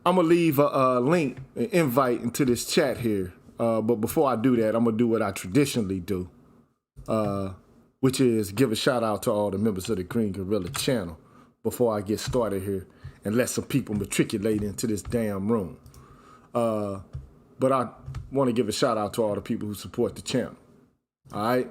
I'm gonna leave a link, an invite into this chat here. But before I do that, I'm gonna do what I traditionally do, which is give a shout out to all the members of the Green Gorilla channel before I get started here and let some people matriculate into this damn room. But I want to give a shout out to all the people who support the channel. All right.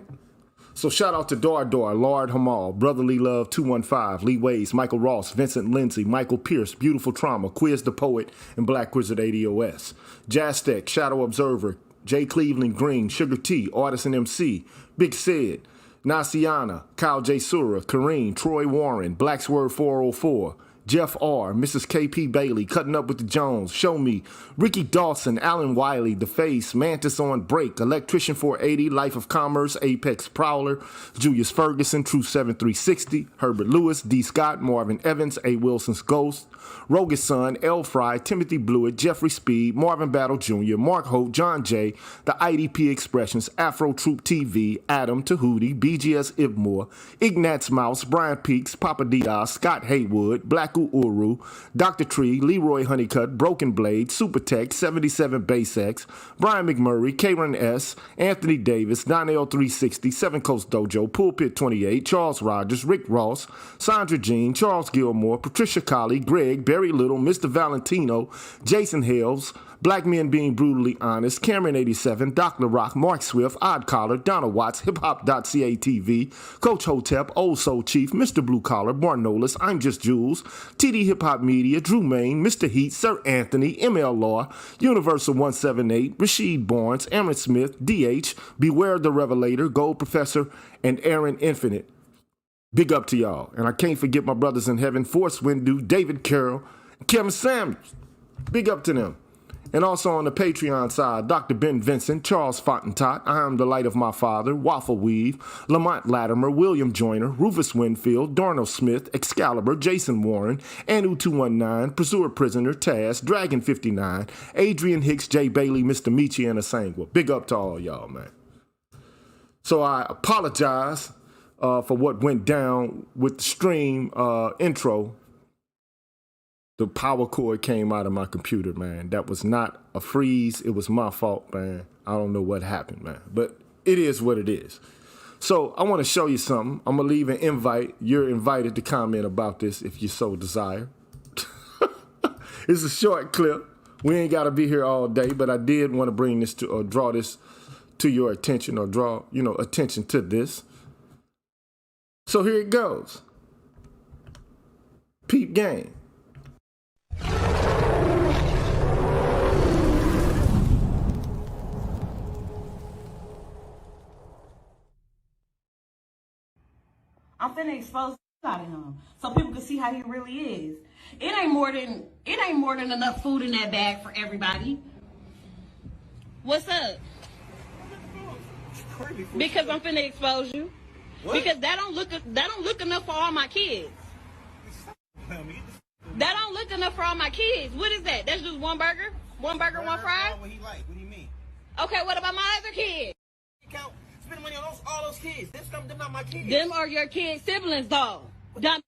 So shout out to Dor, Lord Hamal, Brotherly Love 215, Lee Ways, Michael Ross, Vincent Lindsay, Michael Pierce, Beautiful Trauma, Quiz the Poet, and Black Wizard ADOS. Jaztec, Shadow Observer, J. Cleveland Green, Sugar T, Artisan MC, Big Sid, Nasiana, Kyle J. Sura, Kareem, Troy Warren, Blacksword 404, Jeff R., Mrs. KP Bailey, Cutting Up with the Jones, Show Me, Ricky Dawson, Alan Wiley, The Face, Mantis on Break, Electrician 480, Life of Commerce, Apex Prowler, Julius Ferguson, True 7360, Herbert Lewis, D. Scott, Marvin Evans, A. Wilson's Ghost, Rogus Son, L. Fry, Timothy Blewett, Jeffrey Speed, Marvin Battle Jr., Mark Holt, John J., The IDP Expressions, Afro Troop TV, Adam Tahuti, BGS Ibmore, Ignatz Mouse, Brian Peaks, Papa Diaz, Scott Haywood, Black Uru, Dr. Tree, Leroy Honeycutt, Broken Blade, Supertech, 77 BassX, Brian McMurray, Karen S., Anthony Davis, Donnell 360, Seven Coast Dojo, Pulpit 28, Charles Rogers, Rick Ross, Sandra Jean, Charles Gilmore, Patricia Colley, Greg, Barry Little, Mr. Valentino, Jason Hales, Black Men Being Brutally Honest, Cameron 87, Doc LaRock, Mark Swift, Odd Collar, Donna Watts, hiphop.ca.tv, Coach Hotep, Old Soul Chief, Mr. Blue Collar, Barnolis, I'm Just Jules, TD Hip Hop Media, Drew Main, Mr. Heat, Sir Anthony, ML Law, Universal 178, Rashid Barnes, Aaron Smith, DH, Beware the Revelator, Gold Professor, and Aaron Infinite. Big up to y'all. And I can't forget my brothers in heaven, Force Windu, David Carroll, Kevin Samuels. Big up to them. And also on the Patreon side, Dr. Ben Vincent, Charles Fontentot, I Am the Light of My Father, Waffle Weave, Lamont Latimer, William Joyner, Rufus Winfield, Darnell Smith, Excalibur, Jason Warren, Anu 219, Pursuer Prisoner, Taz, Dragon 59, Adrian Hicks, Jay Bailey, Mr. Michi, and Asangwa. Big up to all y'all, man. So I apologize for what went down with the stream intro. The power cord came out of my computer, man. That was not a freeze. It was my fault, man. I don't know what happened, man. But it is what it is. So I want to show you something. I'm going to leave an invite. You're invited to comment about this if you so desire. It's a short clip. We ain't got to be here all day, but I did want to bring this to, or draw this to your attention, or draw, attention to this. So here it goes. Peep game. I'm finna expose out of him so people can see how he really is. It ain't more than enough food in that bag for everybody. What's up? Because I'm finna expose you. What? Because that don't look enough for all my kids. That don't look enough for all my kids. What is that? That's just one burger? One burger, one fry? What he like? What do you mean? Okay, what about my other kids? Spend money on all those kids. Them not my kids. Them are your kids' siblings, though. Dumb.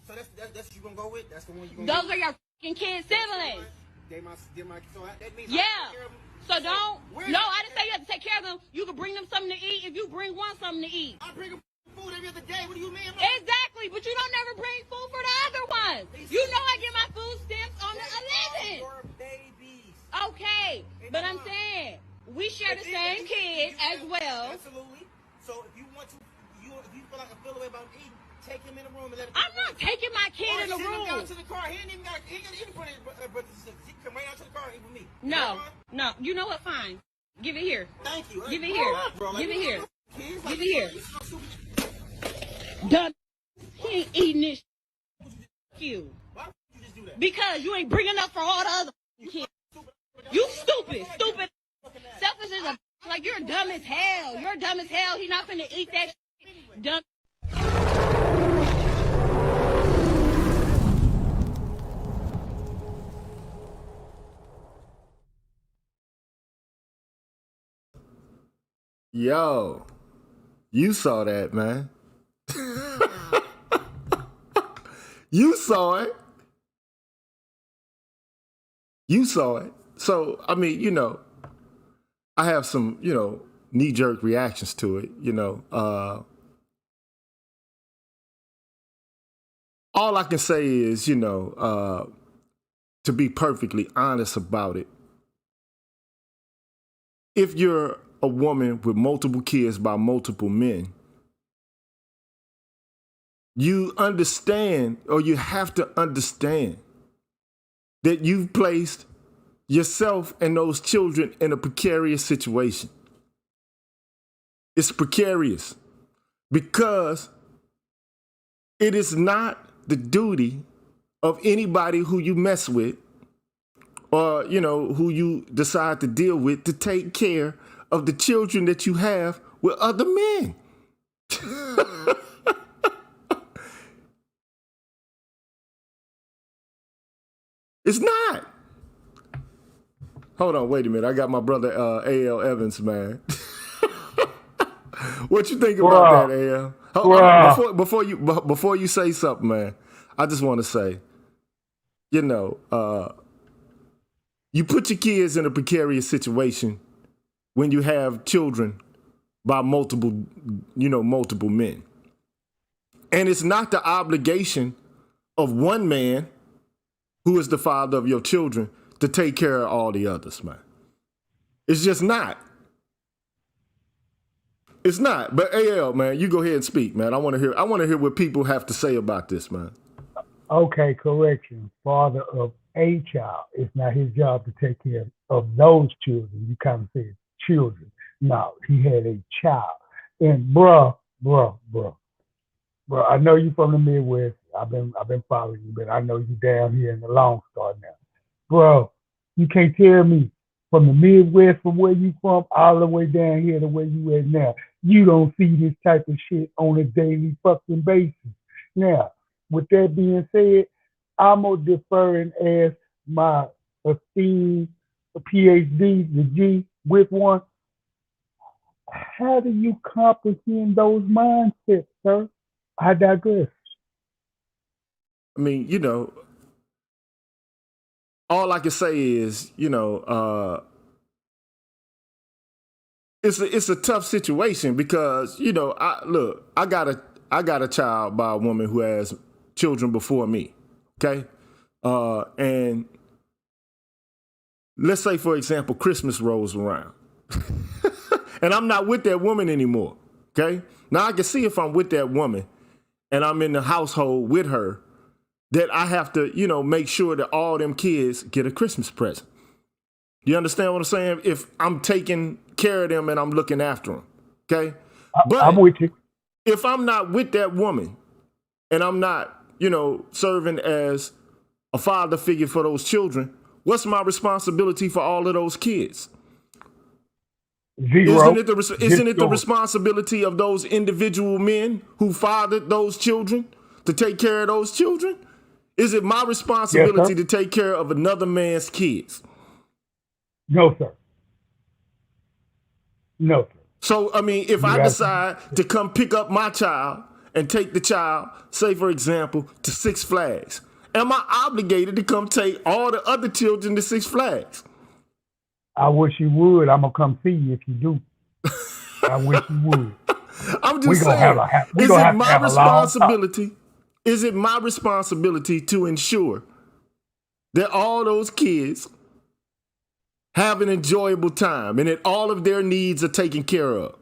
So that's what you gonna go with? That's the one you gonna Those are your fucking kids' siblings. So that means yeah. I take care of them. So don't. No, I didn't say you have to take care of them. You can bring them something to eat if you bring one something to eat. I bring them food every other day. What do you mean? Exactly, but you don't never bring food for the other ones. You know I get my food stamps on the 11th. Your babies. Okay, but I'm saying we share the same kids as well. Absolutely. So if you want to, if you feel like I feel away about eating, take him in the room and let him. I'm not taking my kid in the room. Down to the car. He ain't even got. He ain't got to eat in front of his brothers and sisters. He can come right out to the car and eat with me. No. You know what? Fine. Give it here. Thank you. Give it here. Give it here. Give it here. Done. He ain't eating this. You. Why would you just do that? Because you ain't bringing up for all the other kids. You stupid. Selfish as a. Like, you're dumb as hell. You're dumb as hell. He not finna eat that shit. Dumb. Yo, you saw that, man. You saw it. You saw it. So, I mean, I have some, knee-jerk reactions to it, all I can say is, to be perfectly honest about it, if you're a woman with multiple kids by multiple men, you understand, or you have to understand, that you've placed yourself and those children in a precarious situation. It's precarious because it is not the duty of anybody who you mess with or, who you decide to deal with to take care of the children that you have with other men. It's not. Hold on, wait a minute. I got my brother A.L. Evans, man. What you think about that, A.L.? Before you say something, man, I just want to say, you put your kids in a precarious situation when you have children by multiple men. And it's not the obligation of one man who is the father of your children to take care of all the others, man. It's just not. It's not. But AL, man, you go ahead and speak, man. I want to hear what people have to say about this, man. Okay, correction. Father of a child. It's not his job to take care of those children. You kind of said children. No, he had a child. And bro, I know you from the Midwest. I've been following you, but I know you down here in the Long Star now. Bro, you can't tell me from the Midwest, from where you from, all the way down here to where you at now. You don't see this type of shit on a daily fucking basis. Now, with that being said, I'm going to defer and ask my esteemed PhD, the G, with one. How do you comprehend those mindsets, sir? I digress. I mean, all I can say is, it's a tough situation because, I got a child by a woman who has children before me. Okay. And let's say, for example, Christmas rolls around and I'm not with that woman anymore. Okay. Now I can see if I'm with that woman and I'm in the household with her, that I have to, make sure that all them kids get a Christmas present. You understand what I'm saying? If I'm taking care of them and I'm looking after them, okay? But I'm with you. If I'm not with that woman and I'm not, serving as a father figure for those children, what's my responsibility for all of those kids? Zero. Isn't it the responsibility of those individual men who fathered those children to take care of those children? Is it my responsibility to take care of another man's kids? No, sir. No, sir. So, I mean, if I decide to come pick up my child and take the child, say, for example, to Six Flags, am I obligated to come take all the other children to Six Flags? I wish you would. I'm going to come see you if you do. I wish you would. I'm just saying, is it my responsibility? Is it my responsibility to ensure that all those kids have an enjoyable time and that all of their needs are taken care of?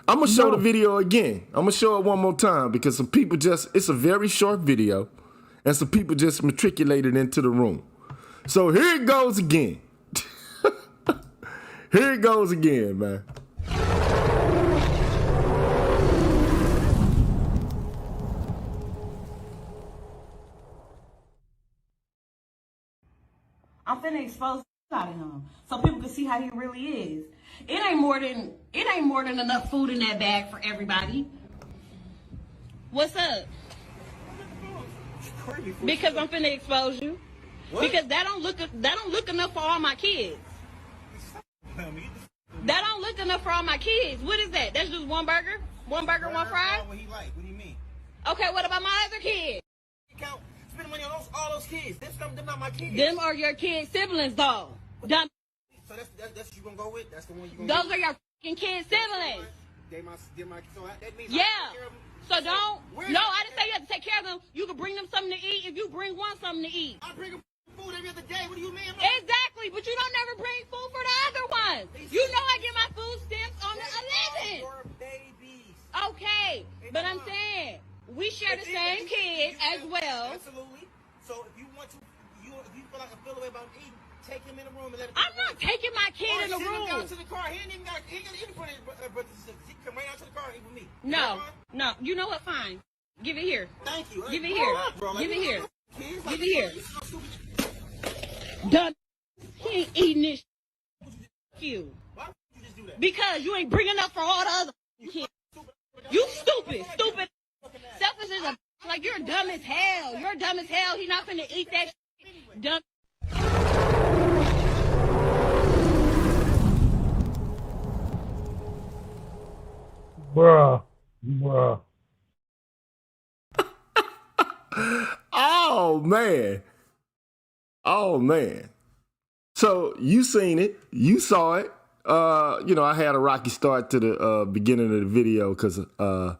I'm going to show the video again. I'm going to show it one more time because some people it's a very short video and some people just matriculated into the room. So here it goes again. Here it goes again, man. I'm finna expose out of him so people can see how he really is. It ain't more than enough food in that bag for everybody. What's up? Because I'm finna expose you. What? Because that don't look enough for all my kids. That don't look enough for all my kids. What is that? That's just one burger? One burger, one fry? What he like? What do you mean? Okay, what about my other kids? Spend money on all those kids. Them not my kids. Them are your kids' siblings, though. Dumb. So that's what you gonna go with? That's the one you gonna Those are your fucking kids' siblings. So that means Yeah. I take care of them. So don't. No, I didn't say you have to take care of them. You can bring them something to eat if you bring one something to eat. I bring them food every other day. What do you mean? Exactly, but you don't never bring food for the other ones. You know I get my food stamps on the 11th. Your babies. Okay, but I'm saying we share the same kids as well. Absolutely. So if you want to, if you feel away about eating, take him in the room and let him. I'm not taking my kid in the Send him down room. to the car. He ain't got to eat in front of his brothers and sisters. He come right out to the car and eat with me. No. You know what? Fine. Give it here. Thank you. Give it here. Bro, Give it here. Kids, Give it here. You so stupid. Dumb. He ain't eating this. You. Why would you just do that? Because you ain't bringing up for all the other kids. You stupid. Selfish is a like you're dumb as hell. You're dumb as hell. He's not finna eat that shit. Dumb. Bruh. Oh man. So you seen it, you saw it. I had a rocky start to the beginning of the video because some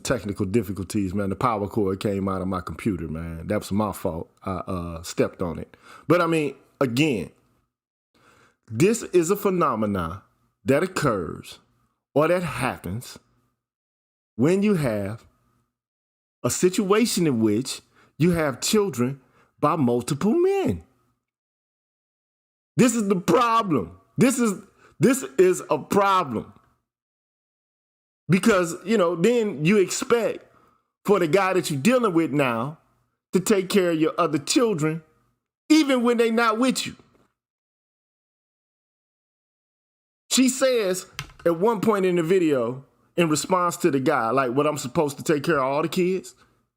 technical difficulties, man. The power cord came out of my computer, man. That was my fault. I stepped on it. But I mean, again, this is a phenomenon that occurs or that happens when you have a situation in which you have children by multiple men. This is the problem. This is a problem. Because, then you expect for the guy that you're dealing with now to take care of your other children, even when they're not with you. She says at one point in the video, in response to the guy, like, what I'm supposed to take care of all the kids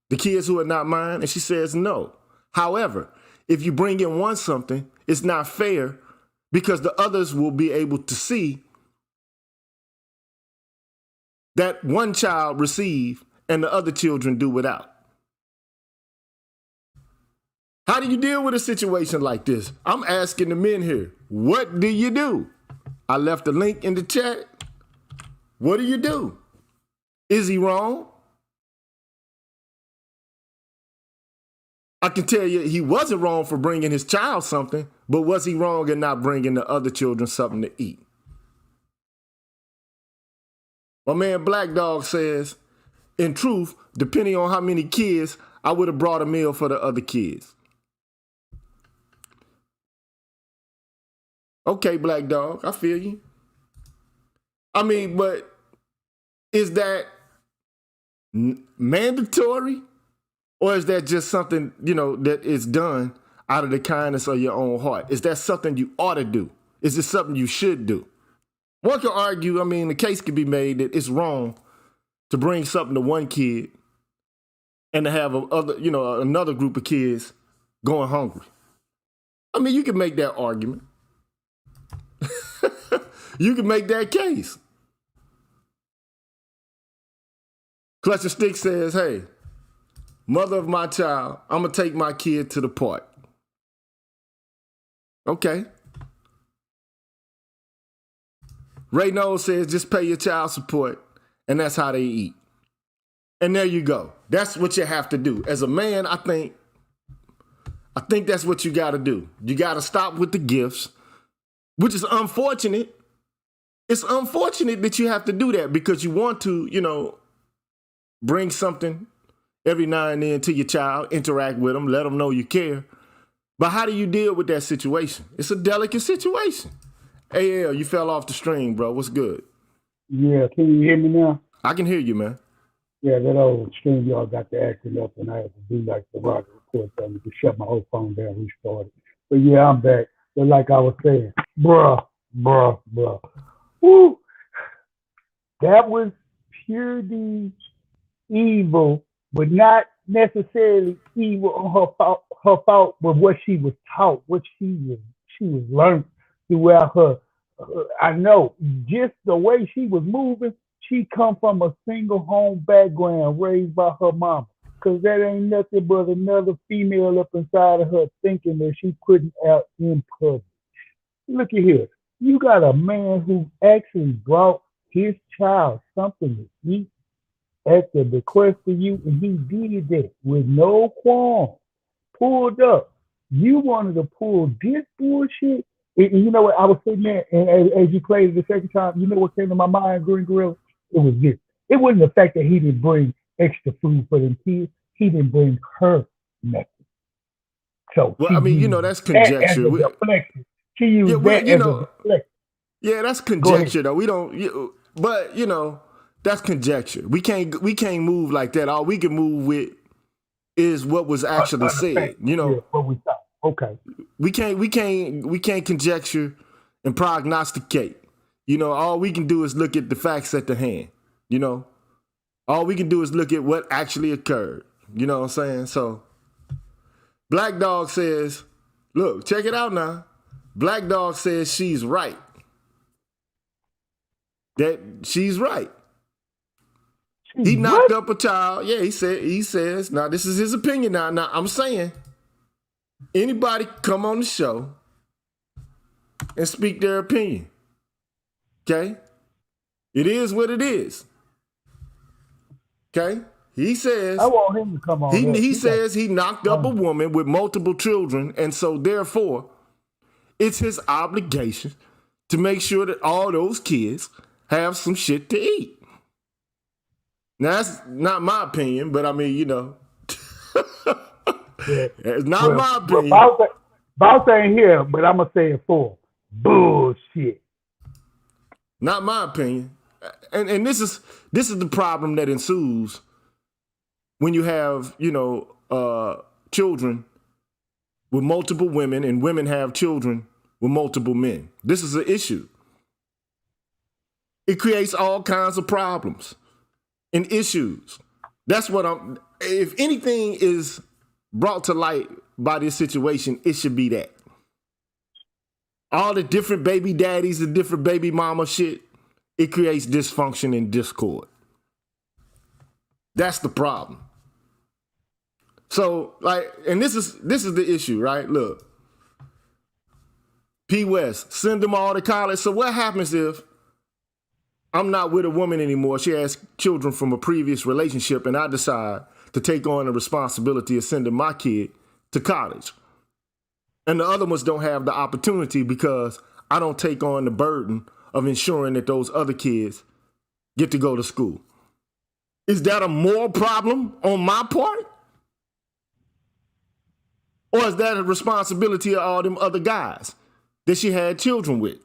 who are not mine? And she says no. However, if you bring in one something, it's not fair because the others will be able to see that one child receive and the other children do without. How do you deal with a situation like this? I'm asking the men here, what do you do? I left a link in the chat. What do you do? Is he wrong? I can tell you he wasn't wrong for bringing his child something, but was he wrong in not bringing the other children something to eat? My man Black Dog says, in truth, depending on how many kids, I would have brought a meal for the other kids. Okay, Black Dog, I feel you. I mean, but is that mandatory? Or is that just something, that is done out of the kindness of your own heart? Is that something you ought to do? Is it something you should do? One can argue, the case could be made that it's wrong to bring something to one kid and to have another group of kids going hungry. You can make that argument. You can make that case. Clutch and Stick says, hey, mother of my child, I'm going to take my kid to the park. Okay. Ray Knowles says, just pay your child support, and that's how they eat. And there you go. That's what you have to do. As a man, I think that's what you got to do. You got to stop with the gifts, which is unfortunate. It's unfortunate that you have to do that because you want to, bring something every now and then to your child, interact with them, let them know you care. But how do you deal with that situation? It's a delicate situation. AL, you fell off the stream, bro. What's good? Yeah, can you hear me now? I can hear you, man. Yeah, that old stream y'all got to acting up, and I had to do like the rocket report thing to shut my whole phone down, restart it. But yeah, I'm back. But like I was saying, bruh. Woo! That was purely evil, but not necessarily evil on her fault, but what she was taught, what she was learned throughout her. I know just the way she was moving, she come from a single home background raised by her mama. because that ain't nothing but another female up inside of her thinking that she putting out in public. Look at here. You got a man who actually brought his child something to eat at the bequest of you, and he did that with no qualm. Pulled up. You wanted to pull this bullshit. And you know what? I was sitting there, and as you played it the second time, you know what came to my mind, Green Gorilla? It was this. It wasn't the fact that he didn't bring extra food for them kids. He didn't bring her nothing. So, well, I mean, you know, that's conjecture. She used that as a deflection. Yeah, that's conjecture though. We don't, but you know, that's conjecture. We can't move like that. All we can move with is what was actually said. You know, what we thought. Okay. We can't conjecture and prognosticate. You know, all we can do is look at the facts at the hand. You know, all we can do is look at what actually occurred. You know what I'm saying? So, Black Dog says, look, check it out now. Black Dog says she's right. That she's right. He knocked up a child. Yeah, he says, now this is his opinion now. Now I'm saying, anybody come on the show and speak their opinion. Okay? It is what it is. Okay? He says, I want him to come on. He says he knocked up a woman with multiple children, and so therefore, it's his obligation to make sure that all those kids have some shit to eat. Now, that's not my opinion, but I mean, you know, it's not my opinion. Boss ain't here, but I'm going to say it for him. Bullshit. Not my opinion. And this is the problem that ensues when you have, you know, children with multiple women and women have children with multiple men. This is an issue. It creates all kinds of problems and issues. That's what if anything is brought to light by this situation, it should be that. All the different baby daddies and different baby mama shit, it creates dysfunction and discord. That's the problem. So, like, and this is the issue, right? Look, P. West, send them all to college. So what happens if I'm not with a woman anymore? She has children from a previous relationship, and I decide to take on the responsibility of sending my kid to college. And the other ones don't have the opportunity because I don't take on the burden of ensuring that those other kids get to go to school. Is that a moral problem on my part? Or is that a responsibility of all them other guys that she had children with?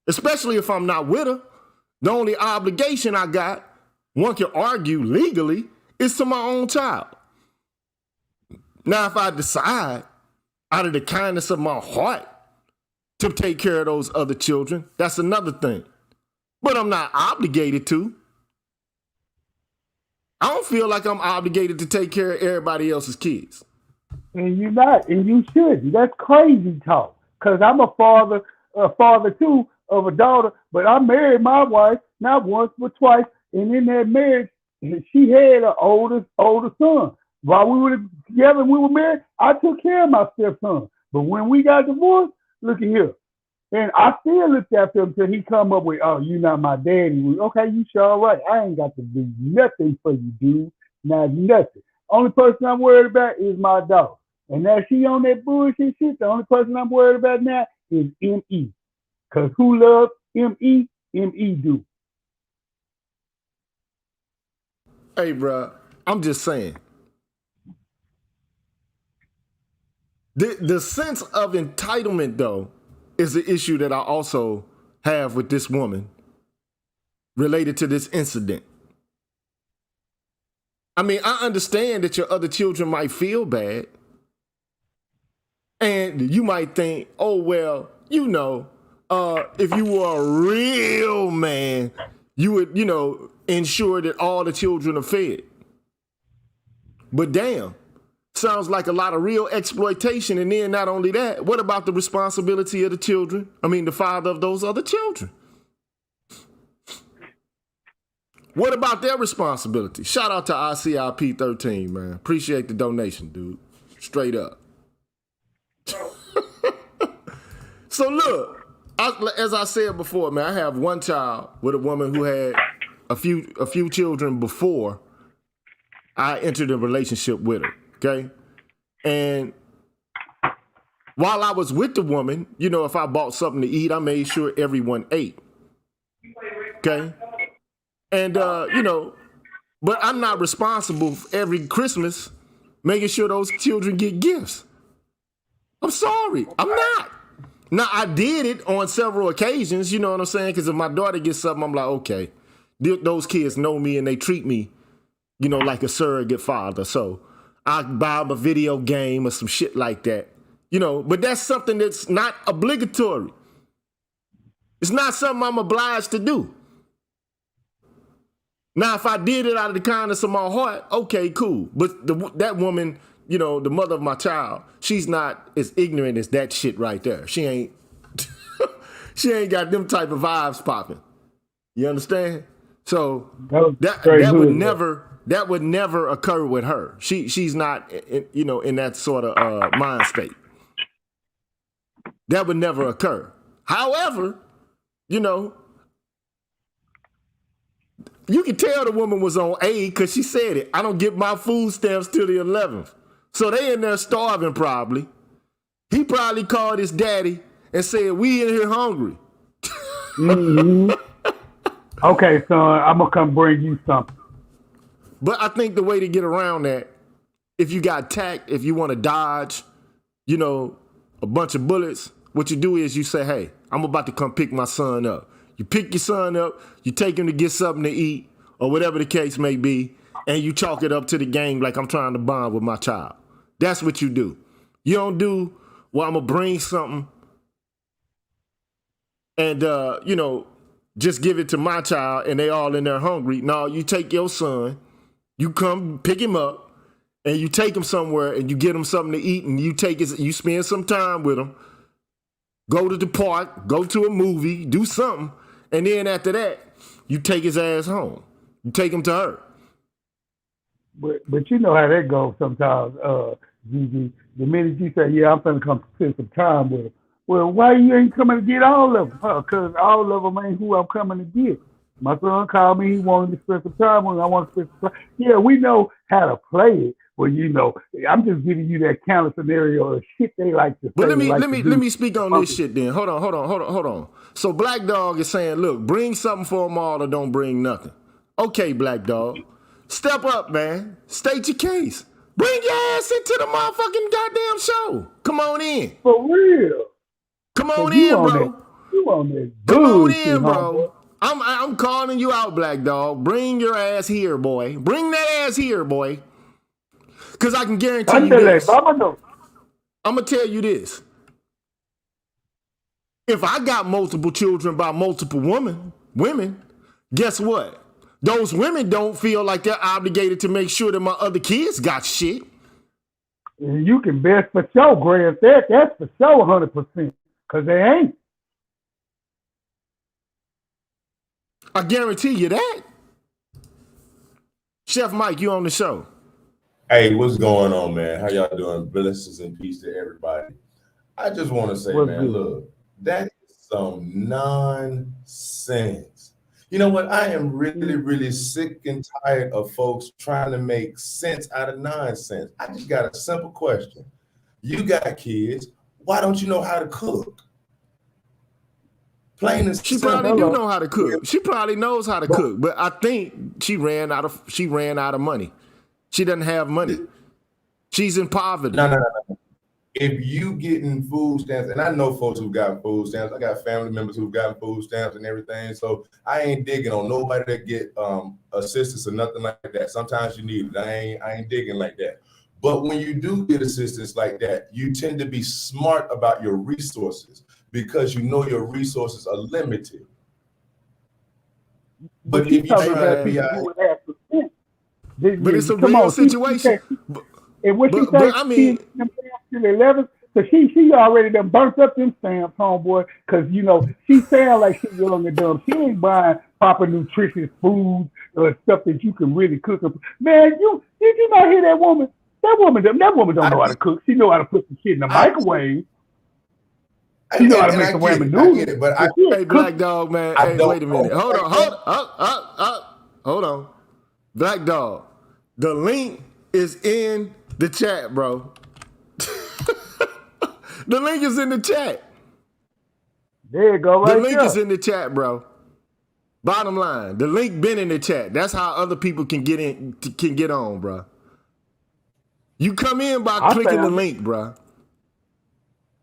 Especially if I'm not with her. The only obligation I got, one can argue legally, is to my own child. Now, if I decide out of the kindness of my heart to take care of those other children, that's another thing. But I'm not obligated to. I don't feel like I'm obligated to take care of everybody else's kids. And you're not, and you shouldn't. That's crazy talk. Because I'm a father too of a daughter, but I married my wife not once but twice, and in that marriage, she had an older son. While we were together and we were married, I took care of my stepson. But when we got divorced, look at here. And I still looked after him until he come up with, oh, you're not my daddy. Okay, you sure right. I ain't got to do nothing for you, dude. Not nothing. Only person I'm worried about is my dog. And now she on that bullshit shit. The only person I'm worried about now is M.E. Because who loves M.E.? M.E. do. Hey, bro, I'm just saying. The sense of entitlement, though, is the issue that I also have with this woman related to this incident. I mean, I understand that your other children might feel bad. And you might think, oh, well, you know, if you were a real man, you would, you know, ensure that all the children are fed. But damn, sounds like a lot of real exploitation. And then not only that, what about the responsibility of the children? I mean, the father of those other children. What about their responsibility? Shout out to ICIP 13, man. Appreciate the donation, dude. Straight up. So look, as I said before, man, I have one child with a woman who had a few children before I entered a relationship with her. Okay, and while I was with the woman, you know, if I bought something to eat, I made sure everyone ate. Okay, and you know, but I'm not responsible for every Christmas making sure those children get gifts. I'm sorry, I'm not. Now, I did it on several occasions, you know what I'm saying? Because if my daughter gets something, I'm like, okay, those kids know me and they treat me, you know, like a surrogate father. So I buy them a video game or some shit like that, you know, but that's something that's not obligatory. It's not something I'm obliged to do. Now, if I did it out of the kindness of my heart, okay, cool. But that woman, you know, the mother of my child, she's not as ignorant as that shit right there. She ain't got them type of vibes popping. You understand? So that would never occur with her. She's not, you know, in that sort of mind state. That would never occur. However, you know, you can tell the woman was on A because she said it. I don't get my food stamps till the 11th. So they in there starving probably. He probably called his daddy and said, we in here hungry. Mm-hmm. Okay, son, I'm going to come bring you something. But I think the way to get around that, if you got tact, if you want to dodge, you know, a bunch of bullets, what you do is you say, hey, I'm about to come pick my son up. You pick your son up, you take him to get something to eat, or whatever the case may be, and you chalk it up to the game like I'm trying to bond with my child. That's what you do. You don't do, well, I'm going to bring something and, you know, just give it to my child and they all in there hungry. No, you take your son, you come pick him up, and you take him somewhere and you get him something to eat and you spend some time with him, go to the park, go to a movie, do something, and then after that, you take his ass home. You take him to her. But you know how that goes sometimes, Gigi. The minute you say, yeah, I'm going to come spend some time with him. Well, why you ain't coming to get all of them? Because all of them ain't who I'm coming to get. My son called me. He wanted to spend some time with him. I want to spend some time. Yeah, we know how to play it. Well, you know, I'm just giving you that counter scenario of shit they like to say. But let me speak on this shit then. Hold on. So Black Dog is saying, look, bring something for them all or don't bring nothing. Okay, Black Dog. Step up, man. State your case. Bring your ass into the motherfucking goddamn show. Come on in. For real. Come on in, bro. You on that Come on in, bro. I'm calling you out, Black Dog. Bring your ass here, boy. Bring that ass here, boy. Because I can guarantee you this. I'm going to tell you this. If I got multiple children by multiple women, guess what? Those women don't feel like they're obligated to make sure that my other kids got shit. You can best for sure, Grant. That's for sure 100%. Because they ain't. I guarantee you that. Chef Mike, you on the show. Hey, what's going on, man? How y'all doing? Blessings and peace to everybody. I just want to say, look, that is some nonsense. You know what? I am really, really sick and tired of folks trying to make sense out of nonsense. I just got a simple question. You got kids. Why don't you know how to cook? Plain and simple. She probably do know how to cook. She probably knows how to cook, but I think she ran out of money. She doesn't have money. She's in poverty. No. If you getting food stamps, and I know folks who've gotten food stamps, I got family members who've gotten food stamps and everything, so I ain't digging on nobody that get assistance or nothing like that. Sometimes you need it. I ain't digging like that. But when you do get assistance like that, you tend to be smart about your resources because you know your resources are limited. But if you try to be but it's a real situation. And what you say, I mean, 11, So she already done burnt up them stamps, homeboy, because, you know, she sound like she young and dumb. She ain't buying proper nutritious food or stuff that you can really cook up. Man, did you not hear that woman? That woman don't know how to cook. She know how to put some shit in the microwave. She know how to make some ramen noodles. I get it, but Hey, Black Dog, man. Hey, wait a minute. Hold on. Black Dog, the link is in the chat, bro. The link is in the chat. There you go, right The link there. is in the chat, bro. Bottom line, the link been in the chat. That's how other people can get on, bro. You come in by clicking the link, bro.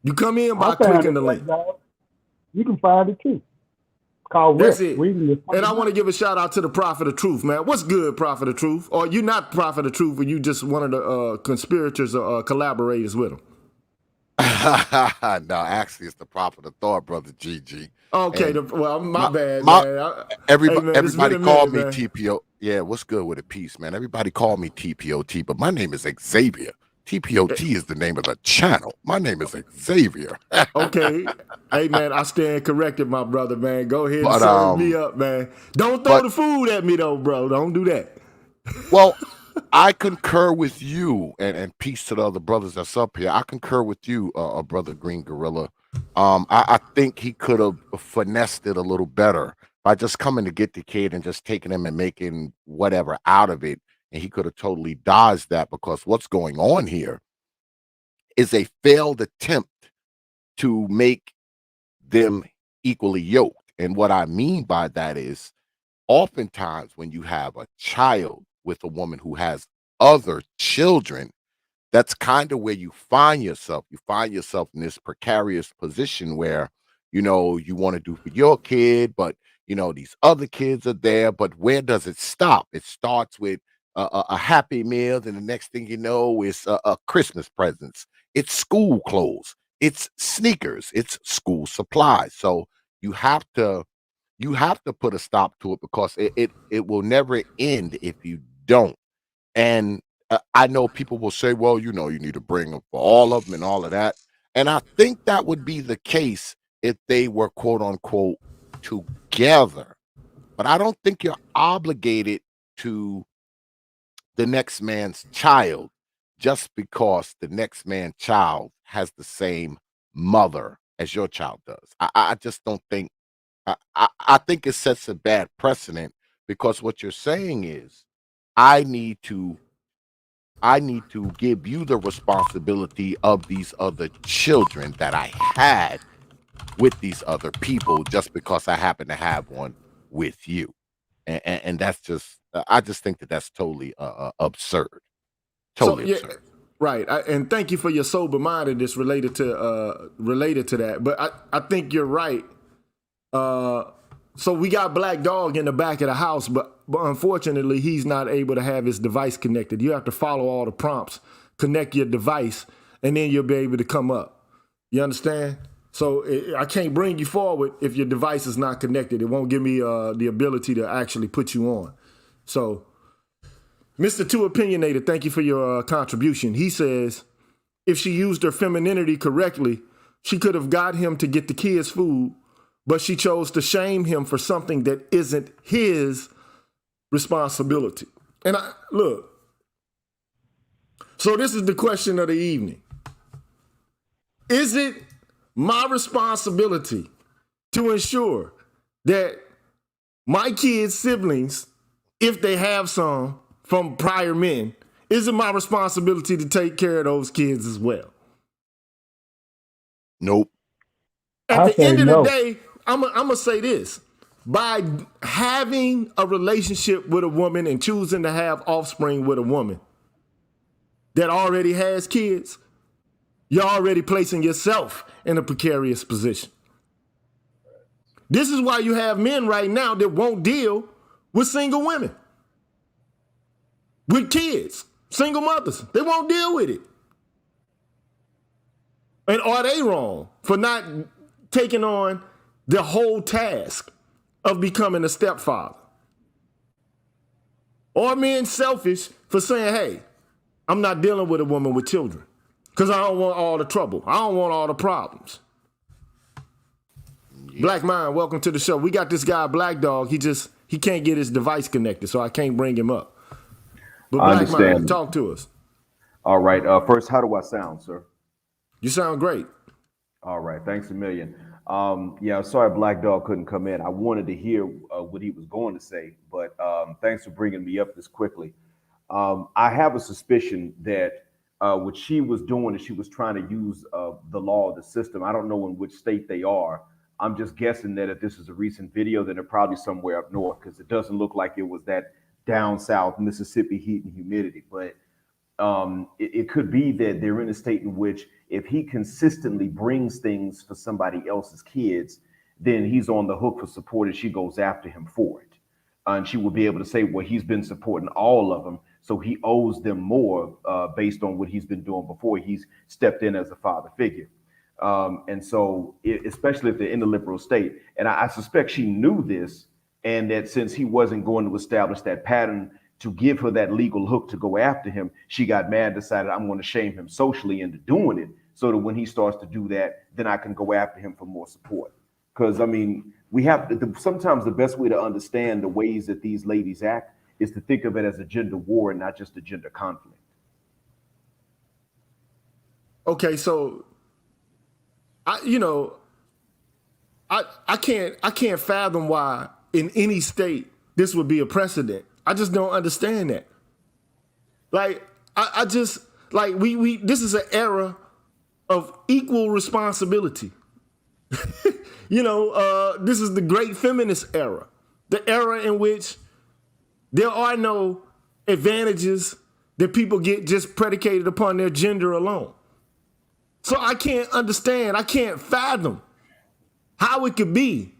You come in by clicking the link. You can find it too. Called That's Rip. it. And I want to give a shout out to the Prophet of Truth, man. What's good, Prophet of Truth? Or you not Prophet of Truth, or you just one of the conspirators or collaborators with him? No, actually, it's the Prophet of Thought, brother GG. Okay, my bad, man. Everybody called me TPO. Yeah, what's good with a piece, man? Everybody called me TPOT, but my name is Xavier. TPOT is the name of the channel. My name is Xavier. Okay. Hey, man, I stand corrected, my brother, man. Go ahead and serve me up, man. Don't throw the food at me, though, bro. Don't do that. Well, I concur with you, and peace to the other brothers that's up here. I concur with you, brother Green Gorilla. I think he could have finessed it a little better by just coming to get the kid and just taking him and making whatever out of it. And he could have totally dodged that, because what's going on here is a failed attempt to make them equally yoked. And what I mean by that is, oftentimes when you have a child with a woman who has other children, that's kind of where you find yourself. You find yourself in this precarious position where, you know, you want to do for your kid, but, you know, these other kids are there. But where does it stop? It starts with a Happy Meal, and the next thing you know is Christmas presents. It's school clothes. It's sneakers. It's school supplies. So you have to put a stop to it, because it will never end if you don't. And I know people will say, well, you know, you need to bring them for all of them and all of that. And I think that would be the case if they were quote unquote together. But I don't think you're obligated to the next man's child just because the next man's child has the same mother as your child does. I just don't think, I think it sets a bad precedent, because what you're saying is, I need to give you the responsibility of these other children that I had with these other people just because I happen to have one with you. And that's just, I just think that that's totally absurd. Totally absurd. Right. And thank you for your sober mindedness related to that. But I think you're right. So we got Black Dog in the back of the house, but unfortunately he's not able to have his device connected. You have to follow all the prompts, connect your device, and then you'll be able to come up. You understand? So I can't bring you forward if your device is not connected. It won't give me the ability to actually put you on. So, Mr. Too Opinionated, thank you for your contribution. He says, if she used her femininity correctly, she could have got him to get the kids food, but she chose to shame him for something that isn't his responsibility. And look, so this is the question of the evening. Is it my responsibility to ensure that my kids' siblings, if they have some from prior men, is it my responsibility to take care of those kids as well? Nope. At the end of the day, I'm going to say this. By having a relationship with a woman and choosing to have offspring with a woman that already has kids, you're already placing yourself in a precarious position. This is why you have men right now that won't deal with single women, with kids, single mothers. They won't deal with it. And are they wrong for not taking on the whole task of becoming a stepfather? Or men selfish for saying, hey, I'm not dealing with a woman with children. Because I don't want all the trouble. I don't want all the problems. Yeah. Black Mind, welcome to the show. We got this guy, Black Dog. He can't get his device connected, so I can't bring him up. But Black Mind, talk to us. All right. First, how do I sound, sir? You sound great. All right. Thanks a million. Yeah, sorry Black Dog couldn't come in. I wanted to hear what he was going to say, but thanks for bringing me up this quickly. I have a suspicion that what she was doing is she was trying to use the law of the system. I don't know in which state they are. I'm just guessing that if this is a recent video, then they're probably somewhere up north, because it doesn't look like it was that down south Mississippi heat and humidity. But it could be that they're in a state in which if he consistently brings things for somebody else's kids, then he's on the hook for support and she goes after him for it. And she will be able to say, well, he's been supporting all of them, so he owes them more based on what he's been doing before he's stepped in as a father figure. And so, especially if they're in the liberal state, and I suspect she knew this, and that since he wasn't going to establish that pattern to give her that legal hook to go after him, she got mad, decided I'm going to shame him socially into doing it, so that when he starts to do that, then I can go after him for more support. Because I mean, we have sometimes the best way to understand the ways that these ladies act is to think of it as a gender war and not just a gender conflict. Okay, so I can't fathom why in any state this would be a precedent. I just don't understand that. Like, I just like we this is an era of equal responsibility. This is the great feminist era, the era in which there are no advantages that people get just predicated upon their gender alone. So I can't understand, I can't fathom how it could be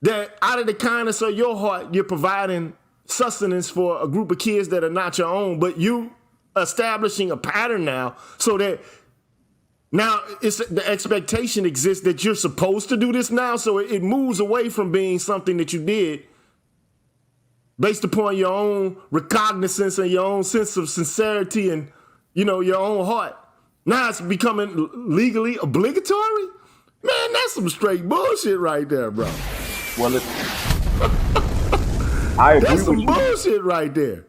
that out of the kindness of your heart, you're providing sustenance for a group of kids that are not your own, but you establishing a pattern now so that now it's the expectation exists that you're supposed to do this now. So it moves away from being something that you did based upon your own recognizance and your own sense of sincerity and, your own heart. Now it's becoming legally obligatory? Man, that's some straight bullshit right there, bro. Well, I agree. That's some bullshit right there.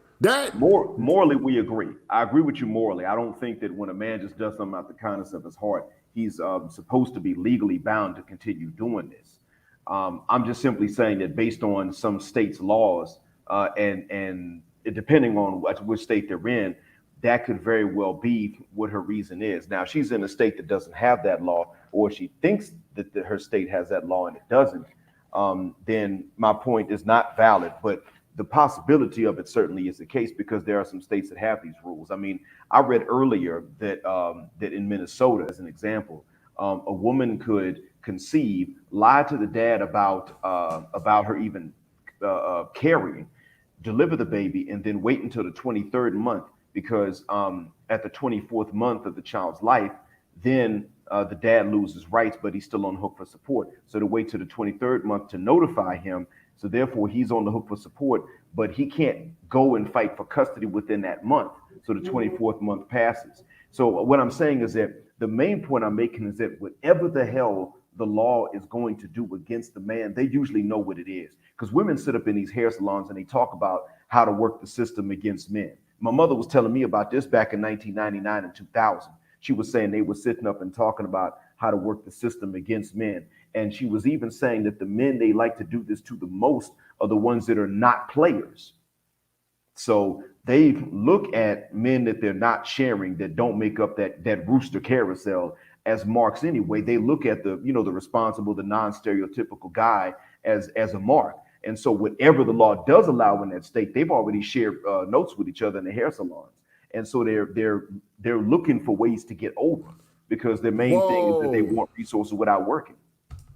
Morally, we agree. I agree with you morally. I don't think that when a man just does something out the kindness of his heart, he's supposed to be legally bound to continue doing this. I'm just simply saying that based on some states' laws and depending on which state they're in, that could very well be what her reason is. Now, if she's in a state that doesn't have that law, or she thinks that her state has that law and it doesn't, then my point is not valid. But the possibility of it certainly is the case, because there are some states that have these rules. I mean, I read earlier that that in Minnesota, as an example, a woman could conceive, lie to the dad about her even carrying, deliver the baby, and then wait until the 23rd month, because at the 24th month of the child's life, then the dad loses rights, but he's still on the hook for support. So to wait till the 23rd month to notify him. So therefore, he's on the hook for support, but he can't go and fight for custody within that month. So the 24th month passes. So what I'm saying is that the main point I'm making is that whatever the hell the law is going to do against the man, they usually know what it is. Because women sit up in these hair salons and they talk about how to work the system against men. My mother was telling me about this back in 1999 and 2000. She was saying they were sitting up and talking about how to work the system against men. And she was even saying that the men they like to do this to the most are the ones that are not players. So they look at men that they're not sharing, that don't make up that rooster carousel, as marks anyway. They look at the responsible, the non-stereotypical guy as a mark. And so whatever the law does allow in that state, they've already shared notes with each other in the hair salons. And so they're looking for ways to get over, because their main thing is that they want resources without working.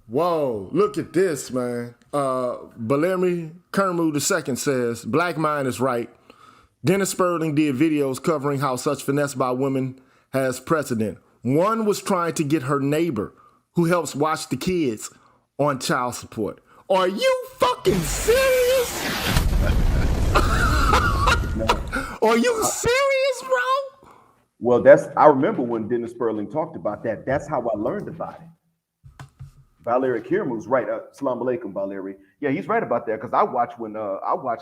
Whoa, look at this, man. Belemi Kermu II says, Black Mind is right. Dennis Sperling did videos covering how such finesse by women has precedent. One was trying to get her neighbor, who helps watch the kids, on child support. Are you fucking serious? Are you serious, bro? Well, I remember when Dennis Sperling talked about that. That's how I learned about it. Valerie Kirmu's right. Assalamu alaikum, Valerie. Yeah, he's right about that because I watched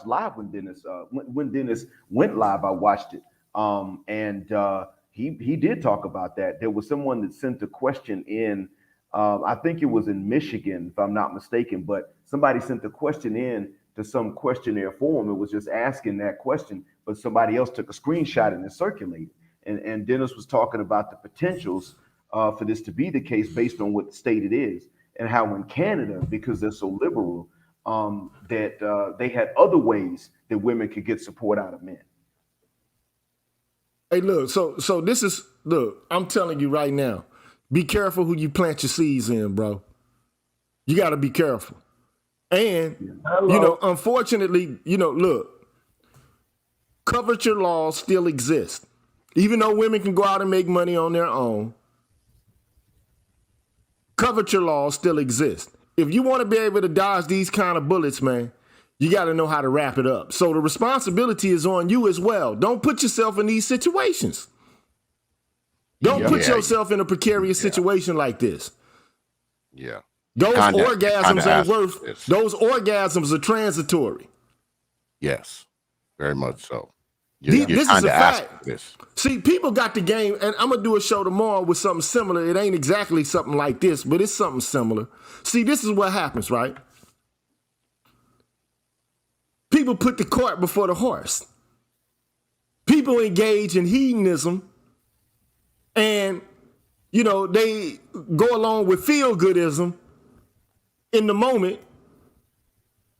live when Dennis when Dennis went live. I watched it, and he did talk about that. There was someone that sent a question in. I think it was in Michigan, if I'm not mistaken. But somebody sent the question in to some questionnaire forum. It was just asking that question, but somebody else took a screenshot and it circulated. And Dennis was talking about the potentials for this to be the case based on what the state it is, and how in Canada, because they're so liberal, that they had other ways that women could get support out of men. Hey, look, so this is, look, I'm telling you right now, be careful who you plant your seeds in, bro. You got to be careful. And, you know, unfortunately, you know, look, coverture laws still exist. Even though women can go out and make money on their own, coverture laws still exist. If you want to be able to dodge these kind of bullets, man, you got to know how to wrap it up. So the responsibility is on you as well. Don't put yourself in these situations. Don't put yourself in a precarious situation like this. Yeah. Those orgasms ain't worth, those orgasms are transitory. Yes, very much so. This is a fact. See, people got the game, and I'm going to do a show tomorrow with something similar. It ain't exactly something like this, but it's something similar. See, this is what happens, right? People put the cart before the horse. People engage in hedonism, and, you know, they go along with feel-goodism in the moment.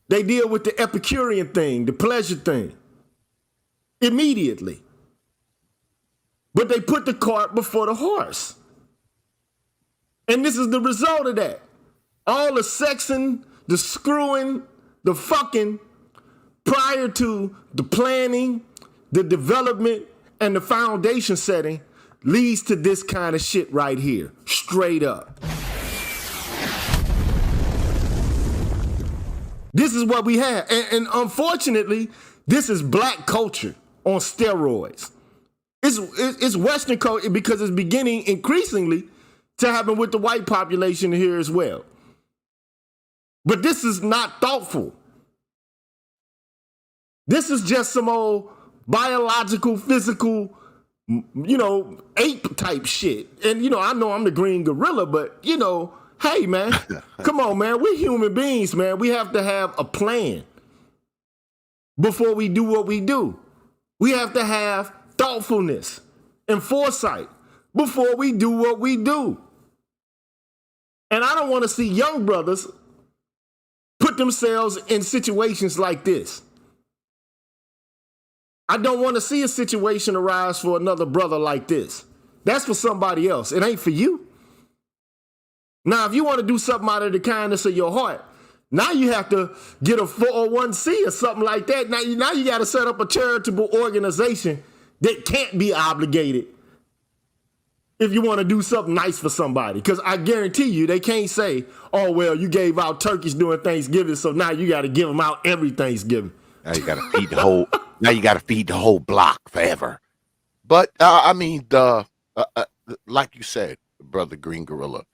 They deal with the Epicurean thing, the pleasure thing, immediately. But they put the cart before the horse. And this is the result of that. All the sexing, the screwing, the fucking, prior to the planning, the development, and the foundation setting leads to this kind of shit right here, straight up. This is what we have. And unfortunately, this is black culture on steroids. It's Western culture because it's beginning increasingly to happen with the white population here as well. But this is not thoughtful. This is just some old biological, physical, you know, ape type shit. And, you know I'm the green gorilla, but, you know, hey, man, come on, man. We're human beings, man. We have to have a plan before we do what we do. We have to have thoughtfulness and foresight before we do what we do. And I don't want to see young brothers put themselves in situations like this. I don't want to see a situation arise for another brother like this. That's for somebody else. It ain't for you. Now, if you want to do something out of the kindness of your heart, now you have to get a 401c or something like that. Now you got to set up a charitable organization that can't be obligated if you want to do something nice for somebody. Because I guarantee you, they can't say, oh, well, you gave out turkeys during Thanksgiving, so now you got to give them out every Thanksgiving. Now you got to feed the whole. Now you got to feed the whole block forever. But I mean, like you said, Brother Green Gorilla,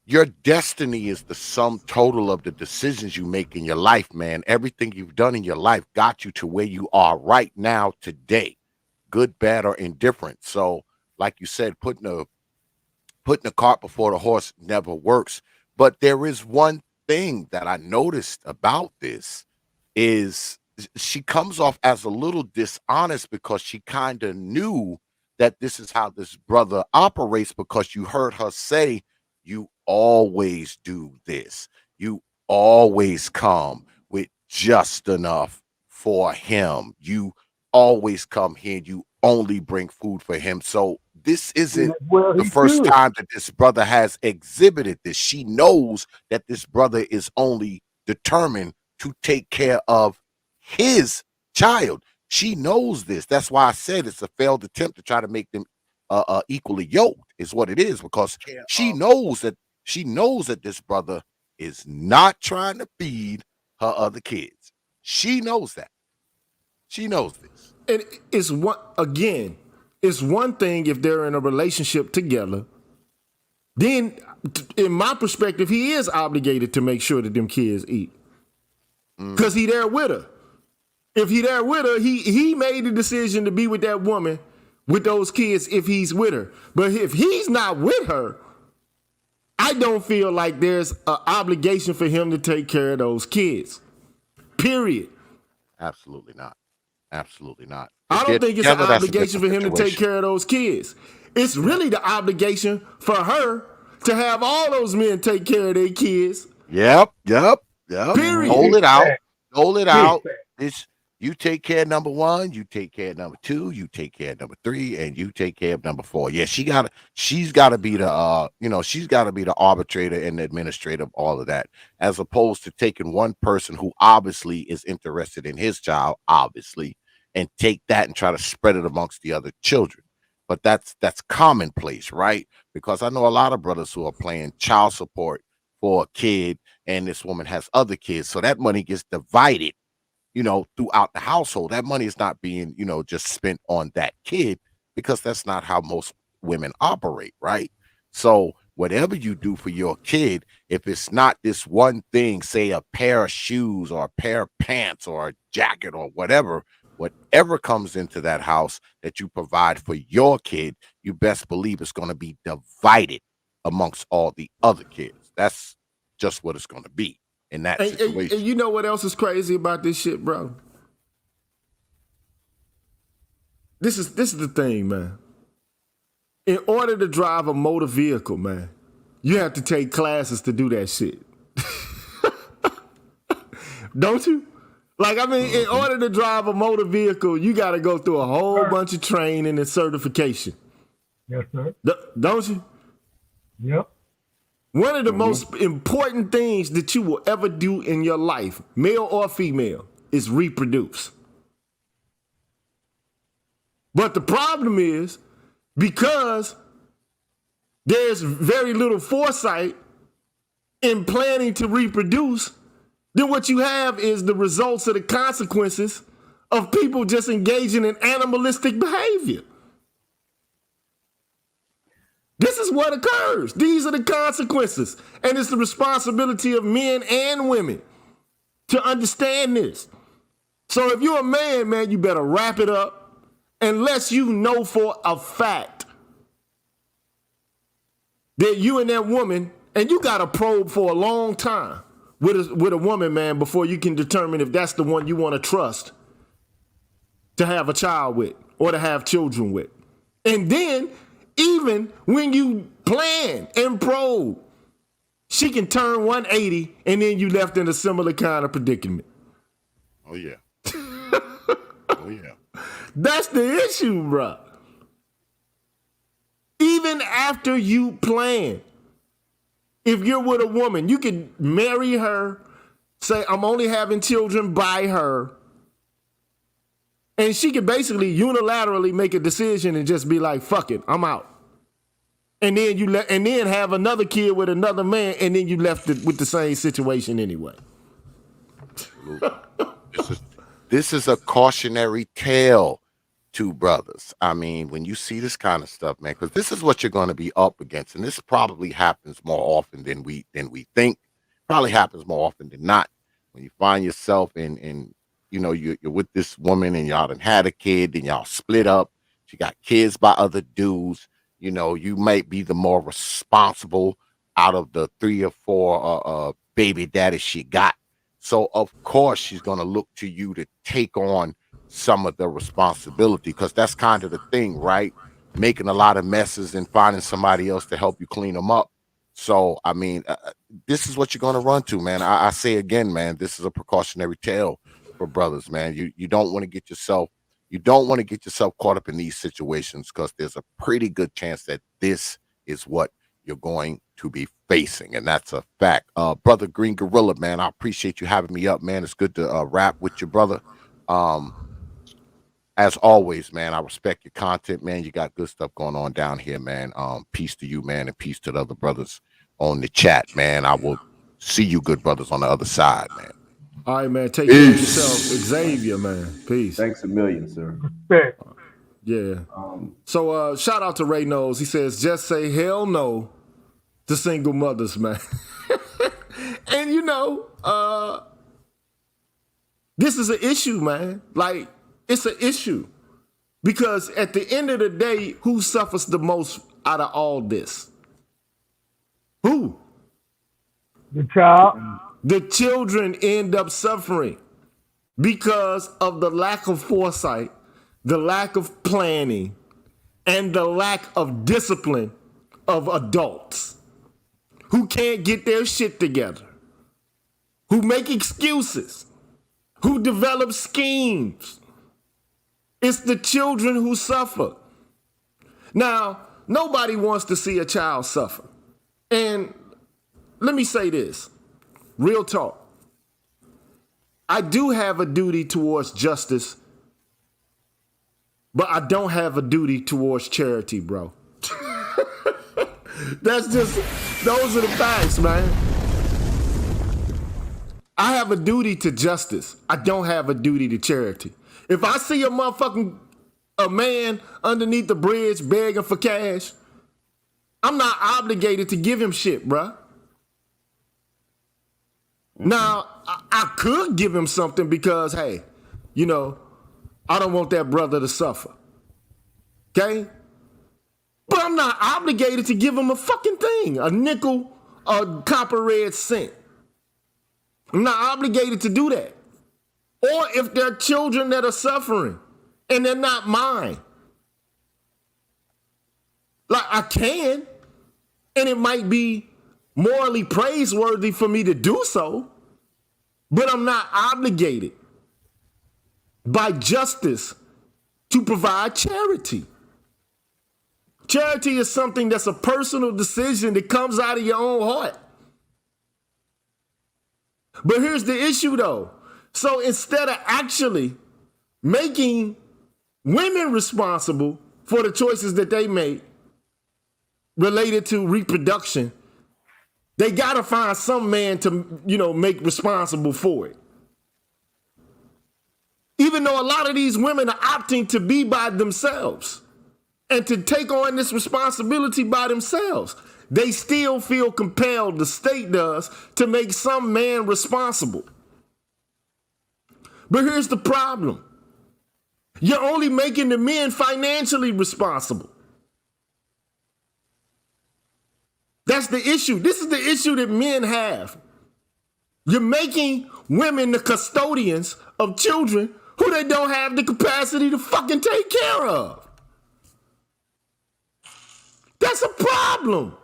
your destiny is the sum total of the decisions you make in your life, man. Everything you've done in your life got you to where you are right now today, good, bad, or indifferent. So, like you said, putting the cart before the horse never works. But there is one thing that I noticed about this is she comes off as a little dishonest because she kind of knew that this is how this brother operates, because you heard her say, you always do this. You always come with just enough for him. You always come here. You only bring food for him. So this isn't the first time that this brother has exhibited this. She knows that this brother is only determined to take care of his child. She knows this. That's why I said it's a failed attempt to try to make them equally yoked, is what it is, because she knows that this brother is not trying to feed her other kids. She knows that. She knows this. And it's what, again, It's one thing if they're in a relationship together. Then, in my perspective, he is obligated to make sure that them kids eat. Because he there with her. If he there with her, he made the decision to be with that woman, with those kids, if he's with her. But if he's not with her, I don't feel like there's an obligation for him to take care of those kids. Period. Absolutely not. Absolutely not. I don't think it's an Together, that's a obligation for different him to take situation. care of those kids. It's really the obligation for her to have all those men take care of their kids. Yep. Period. Hold it out. Fact. Hold it Big out. fact. It's you take care of number one, you take care of number two, you take care of number three, and you take care of number four. Yeah, she's gotta be the she's gotta be the arbitrator and the administrator of all of that, as opposed to taking one person who obviously is interested in his child, obviously, and take that and try to spread it amongst the other children. But that's commonplace, right? Because I know a lot of brothers who are paying child support for a kid, and this woman has other kids, so that money gets divided, throughout the household. That money is not being, just spent on that kid, because that's not how most women operate, right? So whatever you do for your kid, if it's not this one thing, say a pair of shoes or a pair of pants or a jacket or whatever comes into that house that you provide for your kid, you best believe it's going to be divided amongst all the other kids. That's just what it's going to be in that situation. And you know what else is crazy about this shit, bro? This is the thing, man. In order to drive a motor vehicle, man, you have to take classes to do that shit. Don't you? Like, I mean, in order to drive a motor vehicle, you got to go through a whole bunch of training and certification. Yes, sir. Don't you? Yep. One of the most important things that you will ever do in your life, male or female, is reproduce. But the problem is, because there's very little foresight in planning to reproduce, then what you have is the results of the consequences of people just engaging in animalistic behavior. This is what occurs. These are the consequences. And it's the responsibility of men and women to understand this. So if you're a man, you better wrap it up, unless you know for a fact that you and that woman, and you got to probe for a long time with a woman, man, before you can determine if that's the one you want to trust to have a child with or to have children with. And then, even when you plan and probe, she can turn 180 and then you left in a similar kind of predicament. Oh, yeah. Oh, yeah. That's the issue, bro. Even after you plan, if you're with a woman, you can marry her, say, I'm only having children by her, and she can basically unilaterally make a decision and just be like, fuck it, I'm out. And then have another kid with another man, and then you left with the same situation anyway. This is a cautionary tale to brothers. I mean, when you see this kind of stuff, man, because this is what you're going to be up against, and this probably happens more often than we think. Probably happens more often than not. When you find yourself in you're with this woman and y'all done had a kid, then y'all split up. She got kids by other dudes. You might be the more responsible out of the 3 or 4 baby daddies she got. So, of course, she's going to look to you to take on some of the responsibility, because that's kind of the thing, right? Making a lot of messes and finding somebody else to help you clean them up. So, I mean, this is what you're going to run to, man. I say again, man, this is a precautionary tale for brothers, man. You don't want to get yourself caught up in these situations, because there's a pretty good chance that this is what you're going to be facing, and that's a fact. Brother Green Gorilla, man, I appreciate you having me up, man. It's good to rap with your brother. As always, man, I respect your content, man. You got good stuff going on down here, man. Peace to you, man, and peace to the other brothers on the chat, man. I will see you good brothers on the other side, man. All right, man. Take care of yourself. Xavier, man. Peace. Thanks a million, sir. Respect. Yeah. So shout out to Ray Knowles. He says, just say hell no to single mothers, man. And you know, this is an issue, man. Like, it's an issue. Because at the end of the day, who suffers the most out of all this? Who? The child. The children end up suffering because of the lack of foresight, the lack of planning, and the lack of discipline of adults who can't get their shit together, who make excuses, who develop schemes. It's the children who suffer. Now, nobody wants to see a child suffer. And let me say this, real talk. I do have a duty towards justice, but I don't have a duty towards charity, bro. Those are the facts, man. I have a duty to justice. I don't have a duty to charity. If I see a man underneath the bridge begging for cash, I'm not obligated to give him shit, bruh. Now, I could give him something because, hey, you know, I don't want that brother to suffer. Okay? But I'm not obligated to give him a fucking thing, a nickel, a copper red cent. I'm not obligated to do that. Or if there are children that are suffering and they're not mine. Like, I can, and it might be morally praiseworthy for me to do so, but I'm not obligated by justice to provide charity. Charity is something that's a personal decision that comes out of your own heart. But here's the issue though. So instead of actually making women responsible for the choices that they make related to reproduction, they gotta find some man to, you know, make responsible for it. Even though a lot of these women are opting to be by themselves and to take on this responsibility by themselves, they still feel compelled, the state does, to make some man responsible. But here's the problem. You're only making the men financially responsible. That's the issue. This is the issue that men have. You're making women the custodians of children who they don't have the capacity to fucking take care of. That's a problem.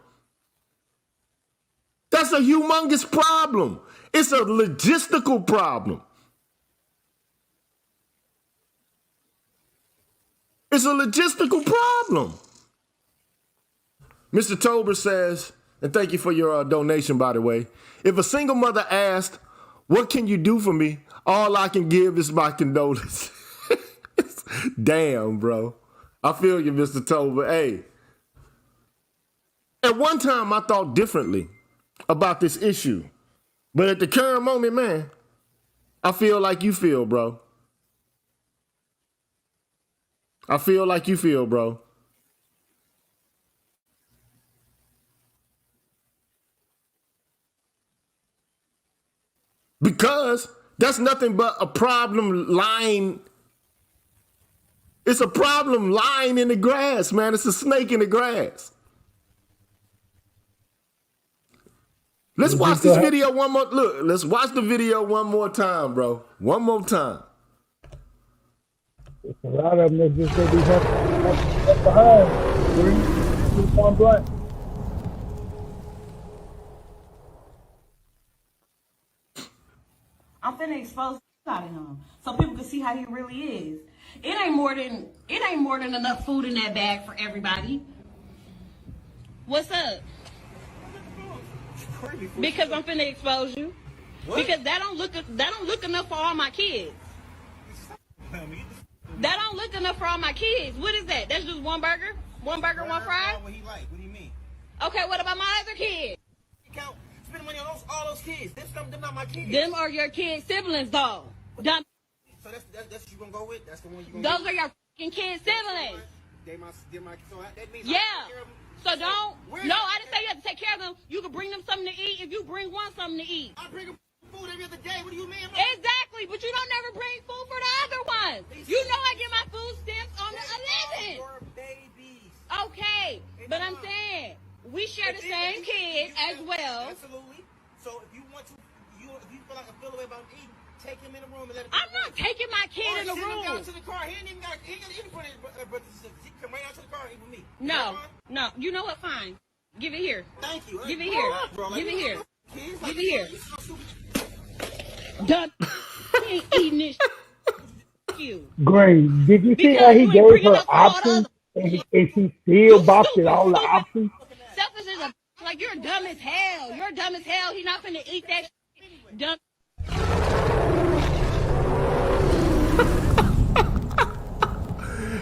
That's a humongous problem. It's a logistical problem. It's a logistical problem. Mr. Tober says, and thank you for your donation, by the way, if a single mother asked, what can you do for me? All I can give is my condolence. Damn, bro. I feel you, Mr. Tober. Hey, at one time I thought differently about this issue. But at the current moment, man, I feel like you feel, bro. I feel like you feel, bro. Because that's nothing but a problem lying. It's a problem lying in the grass, man. It's a snake in the grass. Let's watch this video one more. Look, let's watch the video one more time, bro. One more time. It's a lot of them that just gonna be left behind. Keep on blunt. I'm finna expose out of him so people can see how he really is. It ain't more than enough food in that bag for everybody. What's up? Because I'm finna expose you. What? Because that don't look enough for all my kids. That don't look enough for all my kids. What is that? That's just one burger? One burger, one fry? What he like? What do you mean? Okay, what about my other kids? Count, spend money on all those kids. Them not my kids. Them are your kids' siblings, though. So that's what you gonna go with? That's the one you gonna Those are your kid siblings. They my, so that means Yeah. I take care of them. So don't. No, I didn't say you have to take care of them. You can bring them something to eat if you bring one something to eat. I bring them food every other day. What do you mean? Exactly, but you don't never bring food for the other ones. You know I get my food stamps on the 11th. For babies. Okay, but I'm saying we share the same kid as well. Absolutely. So if you want to, if you feel away about eating, take him in the room and let him. I'm not taking my kid in the Send him down room. to the car. He ain't even got eat for his brothers and sisters. He come right out to the car and eat with me. No. You know what? Fine. Give it here. Thank you. Give it here. Bro, Give it here. Kids, Give it here. you so stupid. Done. He ain't eating this. You. Green, did you see Because how he you ain't gave bringing her up all the options other- and she still boxed all the options? Selfish is like you're dumb as hell. You're dumb as hell. He's not finna eat that shit. Dumb.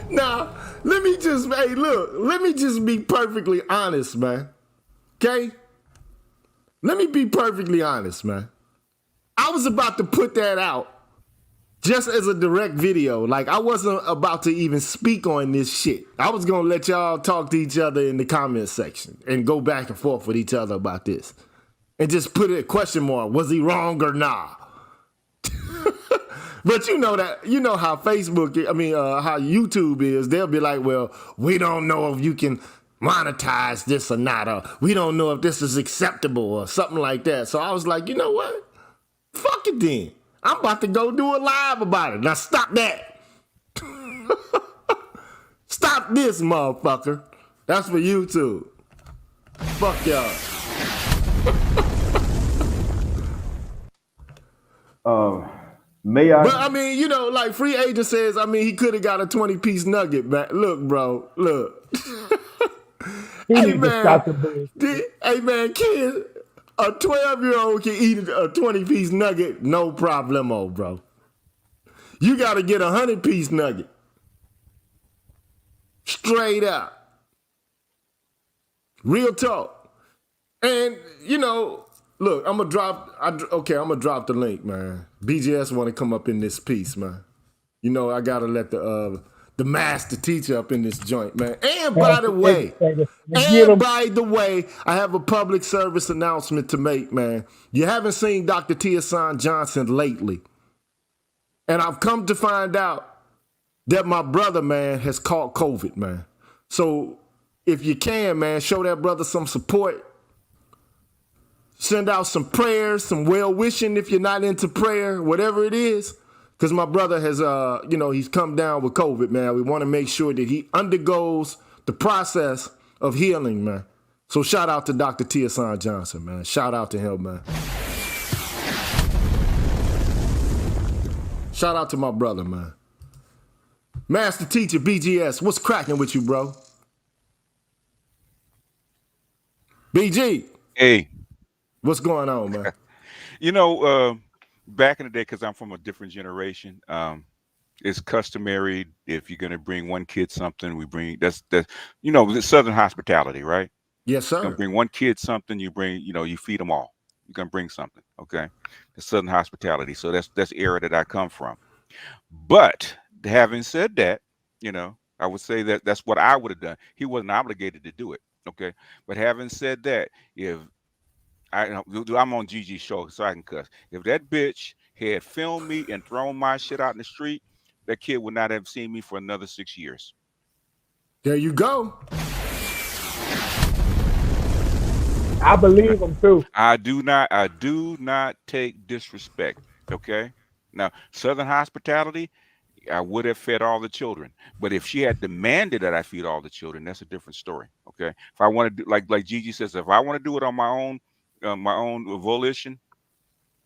Now, let me just be perfectly honest, man. Okay? Let me be perfectly honest, man. I was about to put that out just as a direct video. Like, I wasn't about to even speak on this shit. I was gonna let y'all talk to each other in the comment section and go back and forth with each other about this. And just put a question mark, was he wrong or not? But you know how Facebook, how YouTube is. They'll be like, well, we don't know if you can monetize this or not, or we don't know if this is acceptable or something like that. So I was like, you know what? Fuck it then. I'm about to go do a live about it. Now stop that. Stop this, motherfucker. That's for YouTube. Fuck y'all. May I? But I mean, like Free Agent says, he could have got a 20-piece nugget, man. Look, bro, look. He Hey, needs to man. stop the bullshit. Hey, man, kids, a 12-year-old can eat a 20-piece nugget, no problemo, bro. You got to get a 100-piece nugget. Straight up. Real talk. And, look, I'm gonna drop the link, man. BGS want to come up in this piece, man. I gotta let the master teacher up in this joint, man. And by the way, I have a public service announcement to make, man. You haven't seen Dr. Tia Johnson lately. And I've come to find out that my brother, man, has caught COVID, man. So if you can, man, show that brother some support. Send out some prayers, some well-wishing if you're not into prayer, whatever it is. Because my brother has, he's come down with COVID, man. We want to make sure that he undergoes the process of healing, man. So shout out to Dr. Tia Johnson, man. Shout out to him, man. Shout out to my brother, man. Master Teacher, BGS, what's cracking with you, bro? BG. Hey. What's going on, man? Back in the day, because I'm from a different generation, it's customary if you're gonna bring one kid something, we bring that's the Southern hospitality, right? Yes, sir. You're gonna bring one kid something, you bring, you feed them all. You're gonna bring something, okay? The Southern hospitality. So that's the era that I come from. But having said that, I would say that that's what I would have done. He wasn't obligated to do it, okay? But having said that, if I'm on Gigi's show, so I can cuss. If that bitch had filmed me and thrown my shit out in the street, that kid would not have seen me for another 6 years. There you go. I believe him too. I do not take disrespect. Okay. Now, Southern hospitality, I would have fed all the children. But if she had demanded that I feed all the children, that's a different story. Okay. If I want to do like Gigi says, if I want to do it on my own volition,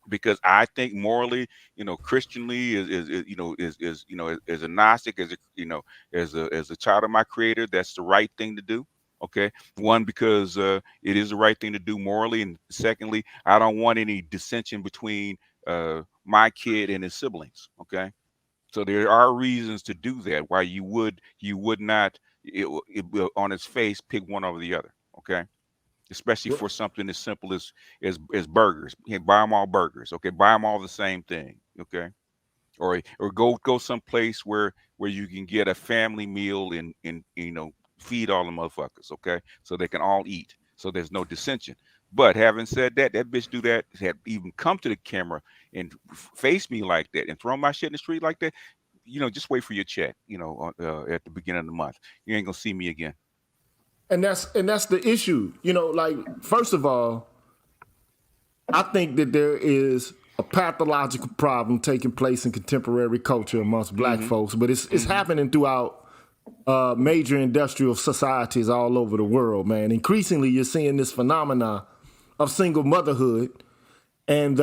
because I think morally, Christianly as a Gnostic, as a child of my Creator, that's the right thing to do. Okay, one, because it is the right thing to do morally, and secondly, I don't want any dissension between my kid and his siblings. Okay, so there are reasons to do that. Why you would not on its face pick one over the other. Okay. Especially for something as simple as burgers. You can buy them all burgers. Okay, buy them all the same thing. Okay, or go someplace where you can get a family meal and feed all the motherfuckers, okay, so they can all eat, so there's no dissension. But having said that, that bitch do that, had even come to the camera and face me like that and throw my shit in the street like that. Just wait for your check. At the beginning of the month, you ain't gonna see me again. And that's the issue. Like, first of all, I think that there is a pathological problem taking place in contemporary culture amongst black folks, but it's happening throughout major industrial societies all over the world, man. Increasingly, you're seeing this phenomena of single motherhood, and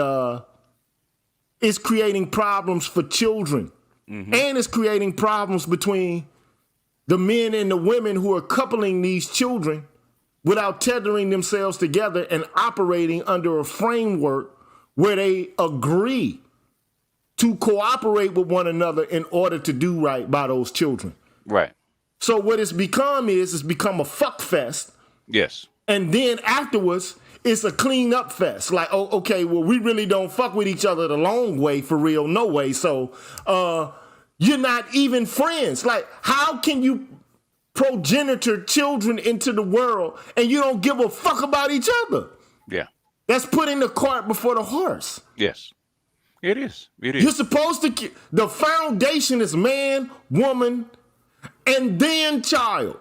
it's creating problems for children, and it's creating problems between the men and the women who are coupling these children without tethering themselves together and operating under a framework where they agree to cooperate with one another in order to do right by those children. Right. So what it's become is it's become a fuck fest. Yes. And then afterwards, it's a clean up fest. Like, oh, okay, well, we really don't fuck with each other the long way, for real, no way. So you're not even friends. Like, how can you progenitor children into the world and you don't give a fuck about each other? Yeah. That's putting the cart before the horse. Yes. It is. It is. You're supposed to, the foundation is man, woman, and then child.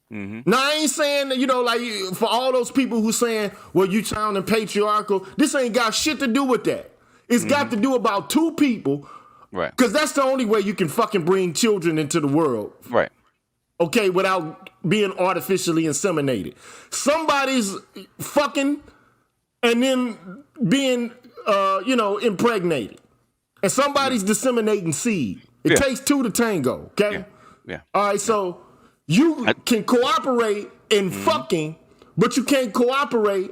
Now, I ain't saying that, like, for all those people who saying, well, you sounding patriarchal, this ain't got shit to do with that. It's got to do about two people. Right. Because that's the only way you can fucking bring children into the world. Right. Okay, without being artificially inseminated. Somebody's fucking and then being, impregnated. And somebody's disseminating seed. It takes two to tango, okay? Yeah. All right, so you can cooperate in fucking, but you can't cooperate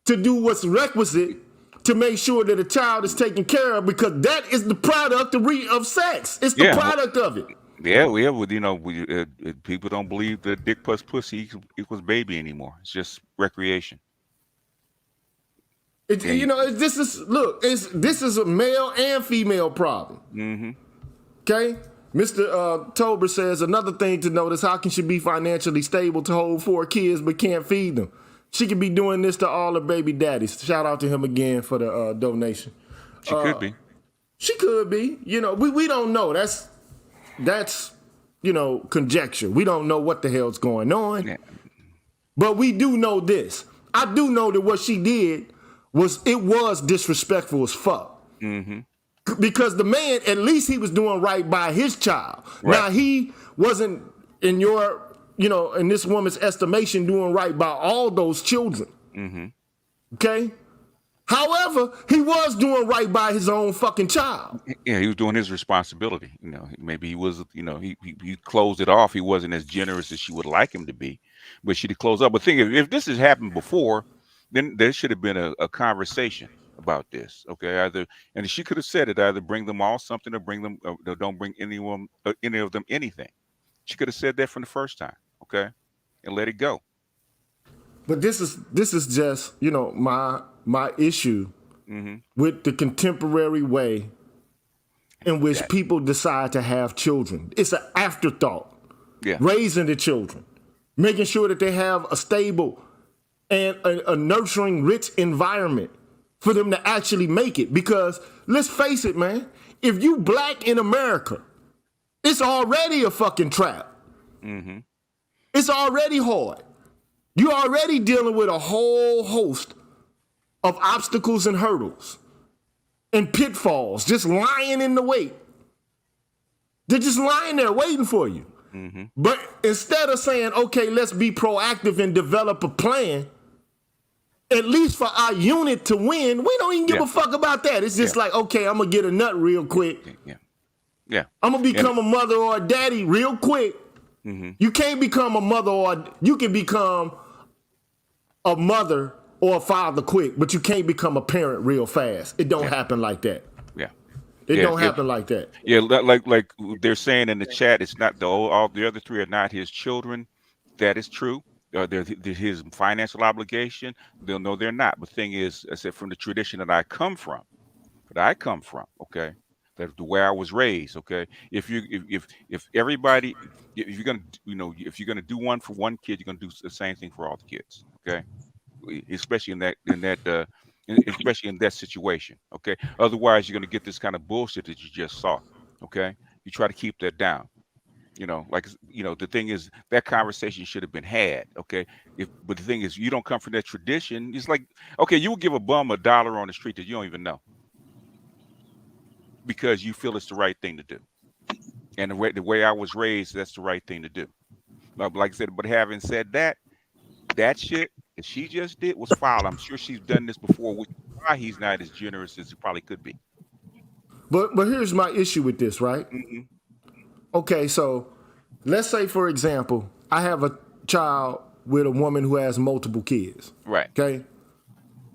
to do what's requisite to make sure that a child is taken care of, because that is the product of sex. It's the product of it. Yeah, people don't believe that dick plus pussy equals baby anymore. It's just recreation. This is a male and female problem. Okay? Mr. Tober says, another thing to notice, how can she be financially stable to hold 4 kids but can't feed them? She could be doing this to all her baby daddies. Shout out to him again for the donation. She could be. She could be. We don't know. That's conjecture. We don't know what the hell's going on. Yeah. But we do know this. I do know that what she did was disrespectful as fuck. Because the man, at least he was doing right by his child. Right. Now, he wasn't, in this woman's estimation, doing right by all those children. Okay? However, he was doing right by his own fucking child. Yeah, he was doing his responsibility. Maybe he was, he closed it off. He wasn't as generous as she would like him to be, but she did close up. But think, if this has happened before, then there should have been a conversation about this. Okay, and she could have said it, either bring them all something or bring them, or don't bring any of them anything. She could have said that from the first time. Okay, and let it go. But this is just my issue with the contemporary way in which people decide to have children. It's an afterthought. Yeah. Raising the children, making sure that they have a stable and a nurturing, rich environment for them to actually make it. Because let's face it, man, if you black in America, it's already a fucking trap. It's already hard. You're already dealing with a whole host of obstacles and hurdles and pitfalls just lying in the wait. They're just lying there waiting for you. But instead of saying, okay, let's be proactive and develop a plan, at least for our unit to win, we don't even give a fuck about that. It's just like, okay, I'm going to get a nut real quick. I'm going to become a mother or a daddy real quick. You can't become a mother, or you can become a mother or a father quick, but you can't become a parent real fast. It don't happen like that. It don't happen like that. Yeah, like they're saying in the chat, it's not all the other 3 are not his children. That is true. They're his financial obligation. They'll know they're not. But the thing is, I said, from the tradition that I come from, okay, That's the way I was raised. Okay, if everybody, if you're gonna, if you're gonna do one for one kid, you're gonna do the same thing for all the kids. Okay, especially especially in that situation. Okay, otherwise you're gonna get this kind of bullshit that you just saw. Okay, you try to keep that down. The thing is that conversation should have been had. Okay, but the thing is, you don't come from that tradition. It's like, okay, you will give a bum $1 on the street that you don't even know because you feel it's the right thing to do. And the way I was raised, that's the right thing to do. Like I said, but having said that, that shit that she just did was foul. I'm sure she's done this before, which is why he's not as generous as he probably could be. But here's my issue with this, right? Mm-hmm. Okay, so let's say, for example, I have a child with a woman who has multiple kids. Right. Okay.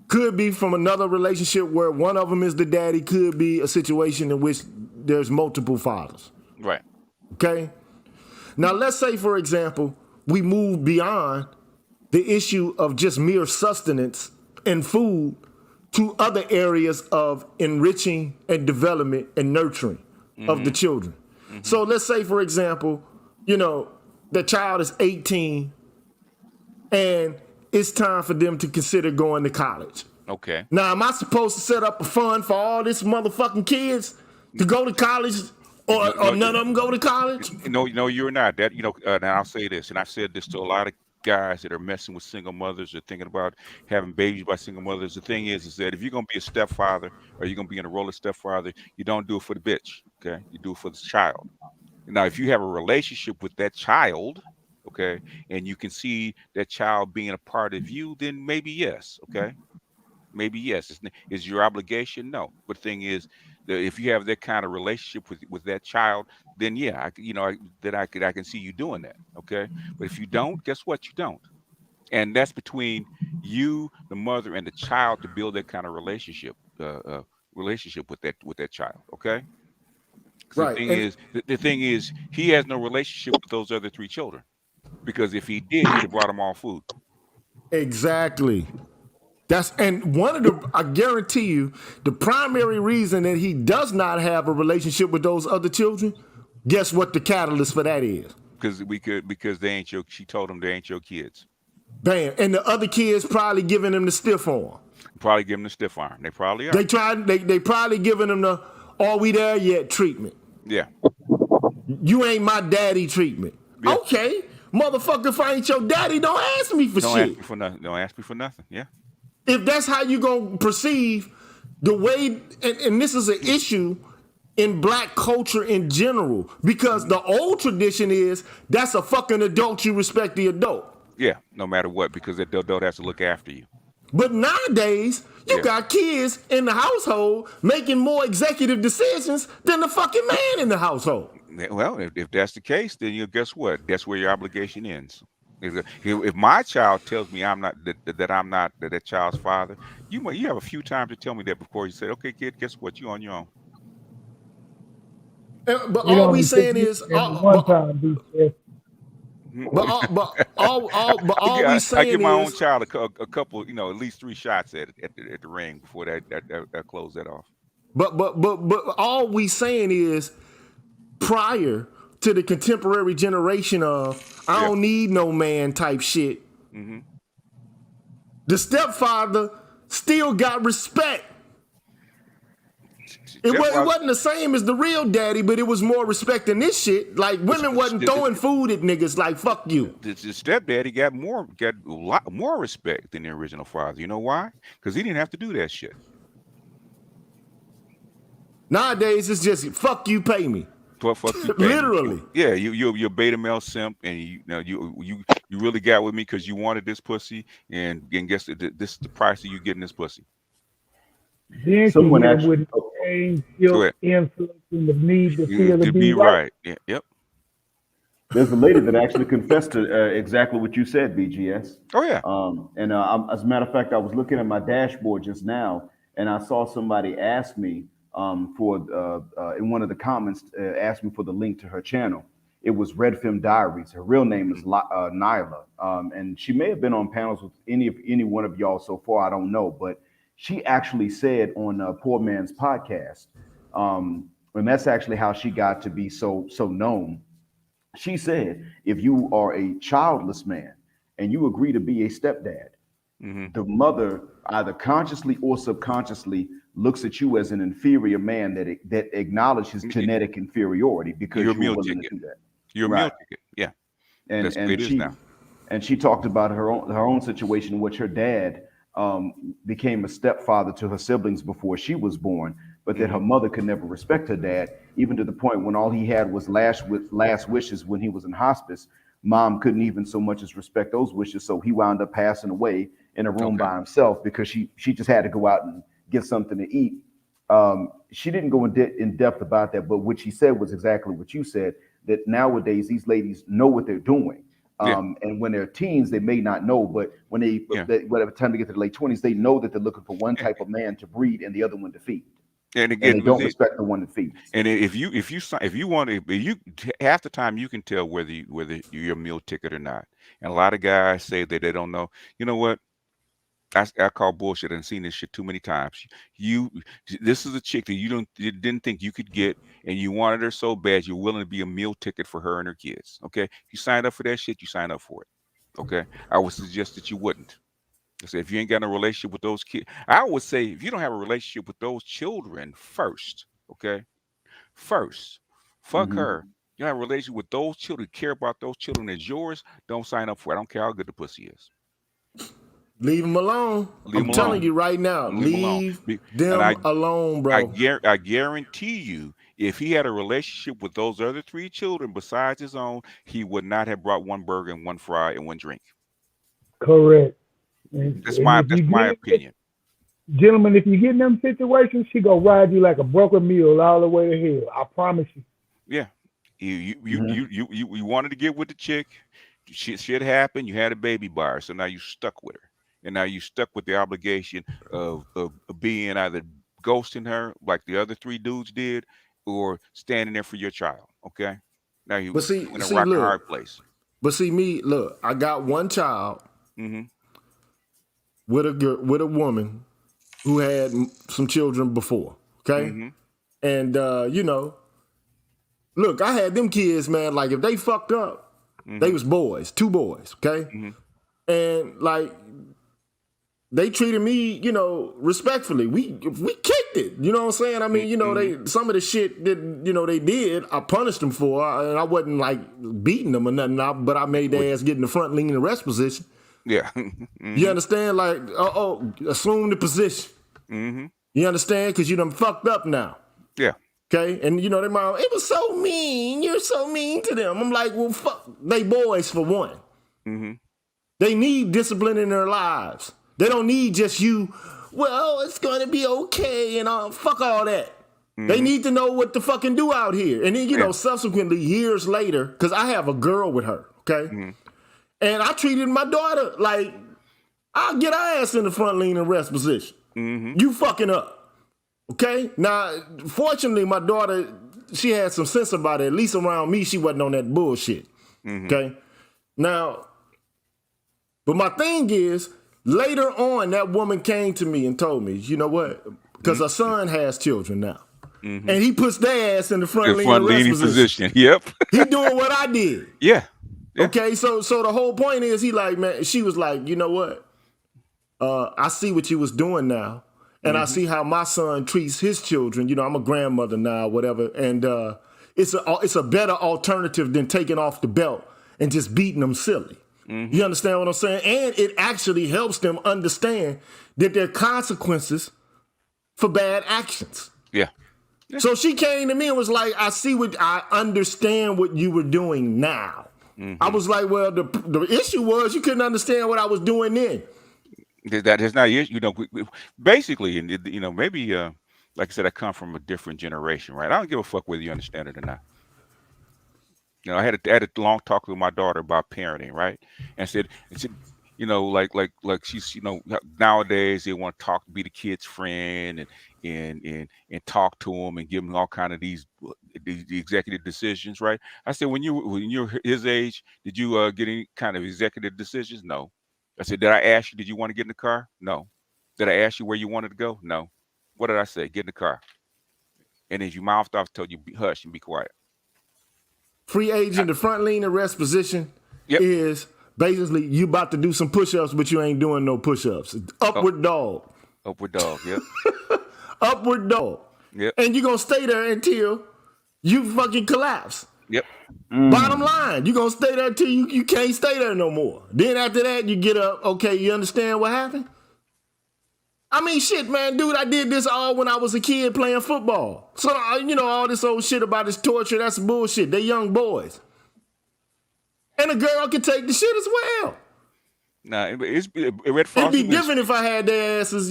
Could be from another relationship where one of them is the daddy. Could be a situation in which there's multiple fathers. Right. Okay. Now, let's say, for example, we move beyond the issue of just mere sustenance and food to other areas of enriching and development and nurturing of the children. Mm-hmm. So let's say, for example, the child is 18 and it's time for them to consider going to college. Okay. Now, am I supposed to set up a fund for all this motherfucking kids to go to college, or none of them go to college? No, you're not. That and I'll say this, and I've said this to a lot of guys that are messing with single mothers or thinking about having babies by single mothers. The thing is that if you're gonna be a stepfather or you're gonna be in a role of stepfather, you don't do it for the bitch. Okay, you do it for the child. Now, if you have a relationship with that child, okay, and you can see that child being a part of you, then maybe yes. Okay. Maybe yes. Is your obligation? No. But the thing is, if you have that kind of relationship with that child, then yeah, I can see you doing that. Okay. But if you don't, guess what? You don't. And that's between you, the mother, and the child to build that kind of relationship with that child. Okay. Right. The thing is, he has no relationship with those other 3 children, because if he did, he'd have brought them all food. Exactly. And I guarantee you, the primary reason that he does not have a relationship with those other children, guess what the catalyst for that is? Because they ain't she told him they ain't your kids. Bam. And the other kids probably giving him the stiff arm. Probably giving the stiff arm. They probably are. They probably giving him the "are we there yet" treatment. Yeah. You ain't my daddy treatment. Yeah. Okay. Motherfucker, if I ain't your daddy, don't ask me for shit. Don't ask me for nothing. Don't ask me for nothing. Yeah. If that's how you gonna perceive the way, and this is an issue in black culture in general, because the old tradition is that's a fucking adult, you respect the adult. Yeah, no matter what, because the adult has to look after you. But nowadays, you got kids in the household making more executive decisions than the fucking man in the household. Well, if that's the case, then guess what? That's where your obligation ends. If my child tells me I'm not that child's father, you have a few times to tell me that before you say, "Okay, kid, guess what? You on your own." But all we saying is, I give my own child a couple, at least 3 shots at the ring before that close that off. But all we saying is, prior to the contemporary generation of I don't need no man type shit, the stepfather still got respect. It wasn't the same as the real daddy, but it was more respect than this shit. Like, women wasn't throwing food at niggas like, fuck you. The stepdaddy got a lot more respect than the original father. You know why? Because he didn't have to do that shit. Nowadays, it's just, fuck you, pay me. Fuck you, literally. Yeah, you're a beta male simp, and you really got with me because you wanted this pussy, and guess this is the price of you getting this pussy. Then someone actually with pain, guilt, influence, and the need to feel to be right. Yeah, yep. There's a lady that actually confessed to exactly what you said, BGS. Oh yeah. As a matter of fact, I was looking at my dashboard just now, and I saw somebody ask me for in one of the comments, asked me for the link to her channel. It was Red Film Diaries. Her real name is Nyla, and she may have been on panels with any one of y'all so far. I don't know, but she actually said on Poor Man's podcast And that's actually how she got to be so known. She said, if you are a childless man and you agree to be a stepdad, the mother either consciously or subconsciously looks at you as an inferior man that acknowledges genetic inferiority because You're a you were meal willing ticket. to do that. You're a meal ticket. Yeah. That's the way it is now. And she talked about her own situation in which her dad became a stepfather to her siblings before she was born, but that her mother could never respect her dad, even to the point when all he had was last wishes when he was in hospice. Mom couldn't even so much as respect those wishes, so he wound up passing away in a room by himself because she just had to go out and get something to eat. She didn't go in depth about that, but what she said was exactly what you said, that nowadays these ladies know what they're doing. And when they're teens, they may not know, but when whatever time they get to the late 20s, they know that they're looking for one type of man to breed and the other one to feed. And again, they don't respect the one that feeds. And if you want to, half the time you can tell whether you're a meal ticket or not. And a lot of guys say that they don't know. You know what? I call bullshit and seen this shit too many times. This is a chick that you didn't think you could get, and you wanted her so bad you're willing to be a meal ticket for her and her kids. Okay, you signed up for that shit, you sign up for it. Okay, I would suggest that you wouldn't. I say if you ain't got a relationship with those kids, I would say if you don't have a relationship with those children first, okay, fuck her. You have a relationship with those children, care about those children as yours. Don't sign up for it. I don't care how good the pussy is. Leave them alone. I'm telling you right now, leave them alone, bro. I guarantee you, if he had a relationship with those other 3 children besides his own, he would not have brought 1 burger and 1 fry and 1 drink. Correct. That's my opinion. Gentlemen, if you get in them situations, she gonna ride you like a broken mule all the way to hell. I promise you. Yeah. You wanted to get with the chick. Shit happened. You had a baby by her, so now you stuck with her. And now you stuck with the obligation of being either ghosting her like the other 3 dudes did, or standing there for your child. Okay. Now you in a rock and hard place. But see, look, I got 1 child with a woman who had some children before. Okay. And look, I had them kids, man. Like if they fucked up, they was boys, 2 boys. Okay. And like, they treated me, respectfully. We kicked it. You know what I'm saying? I mean, they some of the shit that they did, I punished them for, and I wasn't like beating them or nothing. But I made their ass get in the front, lean in the rest position. Yeah. You understand? Like, assume the position. You understand? Because you done fucked up now. Yeah. Okay, and their mom, it was so mean. You're so mean to them. I'm like, well, fuck. They boys for one. They need discipline in their lives. They don't need just you, well, it's going to be okay, and fuck all that. They need to know what to fucking do out here. And then, subsequently, years later, because I have a girl with her, okay? And I treated my daughter like, I'll get her ass in the front lean and rest position. You fucking up, okay? Now, fortunately, my daughter, she had some sense about it. At least around me, she wasn't on that bullshit, okay? Now, but my thing is, later on, that woman came to me and told me, you know what? Because her son has children now. And he puts their ass in the front leaning position. Yep. He doing what I did. Yeah. Okay, so the whole point is, she was like, you know what? I see what you was doing now. And I see how my son treats his children. I'm a grandmother now, whatever. And it's a better alternative than taking off the belt and just beating them silly. You understand what I'm saying? And it actually helps them understand that there are consequences for bad actions. Yeah. So she came to me and was like, I understand what you were doing now. I was like, well, the issue was you couldn't understand what I was doing then. That is not, basically, maybe, like I said, I come from a different generation, right? I don't give a fuck whether you understand it or not. I had a long talk with my daughter about parenting, right? And said, like she's, nowadays they want to be the kid's friend and talk to them and give them all kind of these executive decisions, right? I said, when you're his age, did you get any kind of executive decisions? No. I said, did I ask you, did you want to get in the car? No. Did I ask you where you wanted to go? No. What did I say? Get in the car. and then you mouthed off, told you hush and be quiet. Free agent, the front lean and rest position is basically you about to do some push-ups, but you ain't doing no push-ups. Upward dog. Upward dog, yep. Upward dog. Yep. And you're going to stay there until you fucking collapse. Yep. Bottom line, you're going to stay there until you can't stay there no more. Then after that, you get up. Okay, you understand what happened? I mean, shit, man, dude, I did this all when I was a kid playing football. So, all this old shit about this torture, that's bullshit. They young boys. And a girl can take the shit as well. Nah, Red Frost. It'd be different if I had their asses,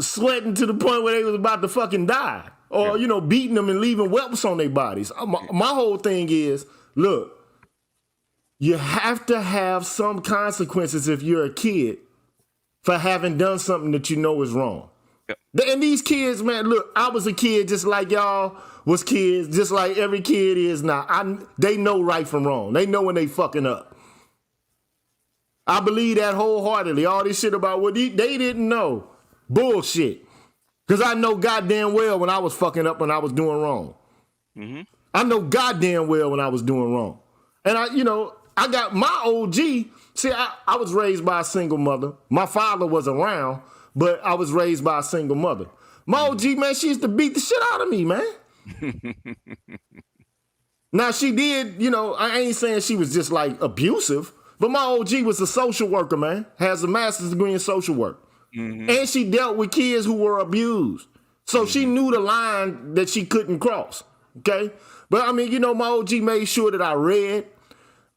sweating to the point where they was about to fucking die. Or, beating them and leaving whelps on their bodies. My whole thing is, look, you have to have some consequences if you're a kid for having done something that you know is wrong. Yep. And these kids, man, look, I was a kid just like y'all was kids, just like every kid is now. They know right from wrong. They know when they fucking up. I believe that wholeheartedly. All this shit about what they didn't know. Bullshit. Because I know goddamn well when I was fucking up when I was doing wrong. Mm-hmm. I know goddamn well when I was doing wrong. And I got my OG. See, I was raised by a single mother. My father was around, but I was raised by a single mother. My OG, man, she used to beat the shit out of me, man. Now, she did, I ain't saying she was just like abusive, but my OG was a social worker, man. Has a master's degree in social work. Mm-hmm. And she dealt with kids who were abused. So she knew the line that she couldn't cross, okay? But, I mean, my OG made sure that I read,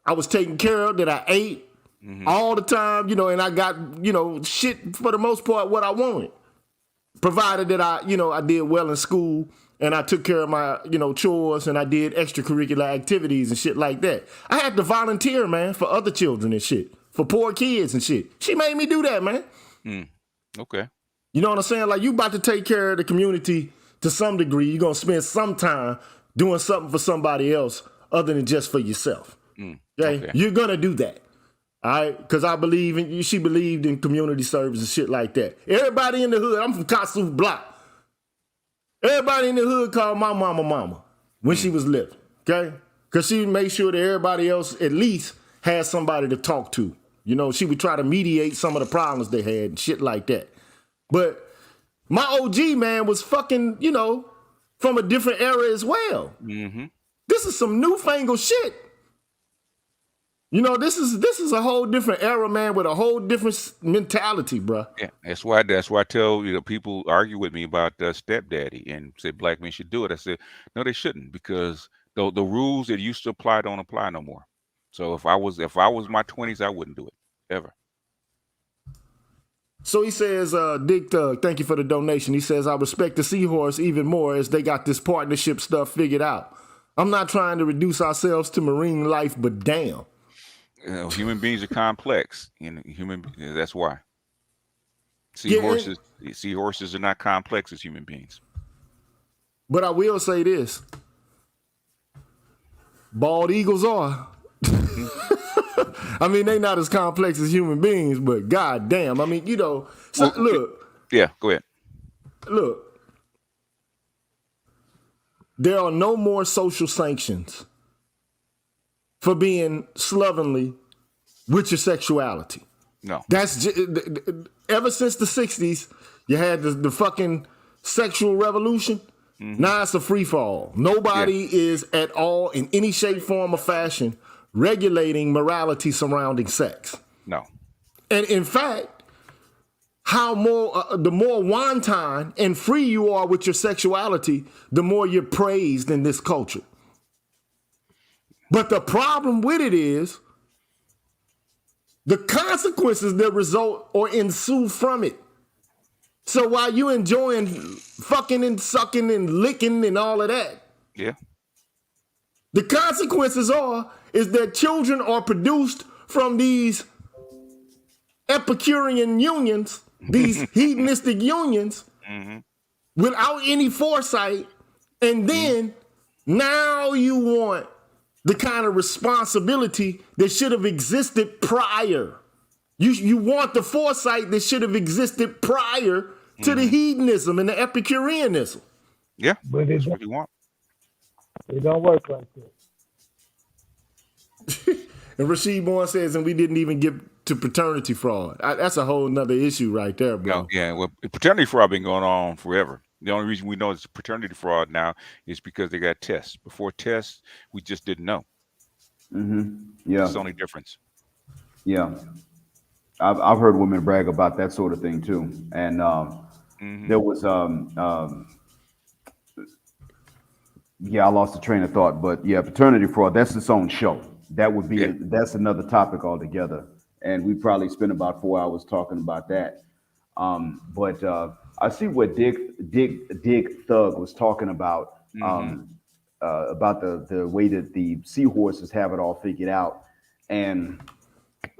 I was taken care of, that I ate all the time, and I got, shit for the most part what I wanted. Provided that I did well in school and I took care of my, chores and I did extracurricular activities and shit like that. I had to volunteer, man, for other children and shit, for poor kids and shit. She made me do that, man. Okay. You know what I'm saying? Like, you about to take care of the community to some degree. You're going to spend some time doing something for somebody else other than just for yourself. Okay? You're going to do that. All right? Because she believed in community service and shit like that. Everybody in the hood, I'm from Kossuth Block. Everybody in the hood called my mama when she was living. Okay? Because she made sure that everybody else at least had somebody to talk to. She would try to mediate some of the problems they had and shit like that. But my OG, man, was fucking, from a different era as well. Mm-hmm. This is some newfangled shit. This is a whole different era, man, with a whole different mentality, bro. Yeah, that's why I tell people argue with me about stepdaddy and say black men should do it. I said no, they shouldn't, because the rules that used to apply don't apply no more. So if I was my 20s, I wouldn't do it ever. So he says, Dick Thug, thank you for the donation. He says, I respect the Seahorse even more as they got this partnership stuff figured out. I'm not trying to reduce ourselves to marine life, but damn. Human beings are complex. That's why. Seahorses are not complex as human beings. But I will say this. Bald eagles are. I mean, they not as complex as human beings, but goddamn. I mean, look. Yeah, go ahead. Look. There are no more social sanctions for being slovenly with your sexuality. No. That's ever since the 60s, you had the fucking sexual revolution. Mm-hmm. Now it's a free fall. Nobody is at all in any shape, form, or fashion regulating morality surrounding sex. No. And in fact, the more wanton and free you are with your sexuality, the more you're praised in this culture. But the problem with it is the consequences that result or ensue from it. So while you enjoying fucking and sucking and licking and all of that, the consequences is that children are produced from these Epicurean unions, these hedonistic unions, without any foresight, and then now you want the kind of responsibility that should have existed prior. You want the foresight that should have existed prior to the hedonism and the Epicureanism. Yeah, But that's what you want. it don't work like that. And Rasheed Bourne says, and we didn't even get to paternity fraud. That's a whole nother issue right there, No, bro. yeah. Well, paternity fraud been going on forever. The only reason we know it's paternity fraud now is because they got tests. Before tests, we just didn't know. Yeah, That's the only difference. yeah. I've heard women brag about that sort of thing too. And there was yeah, I lost the train of thought, but yeah, paternity fraud, that's its own show. That would be Yeah. that's another topic altogether. And we probably spent about 4 hours talking about that. But I see what Dig Thug was talking about the way that the seahorses have it all figured out. And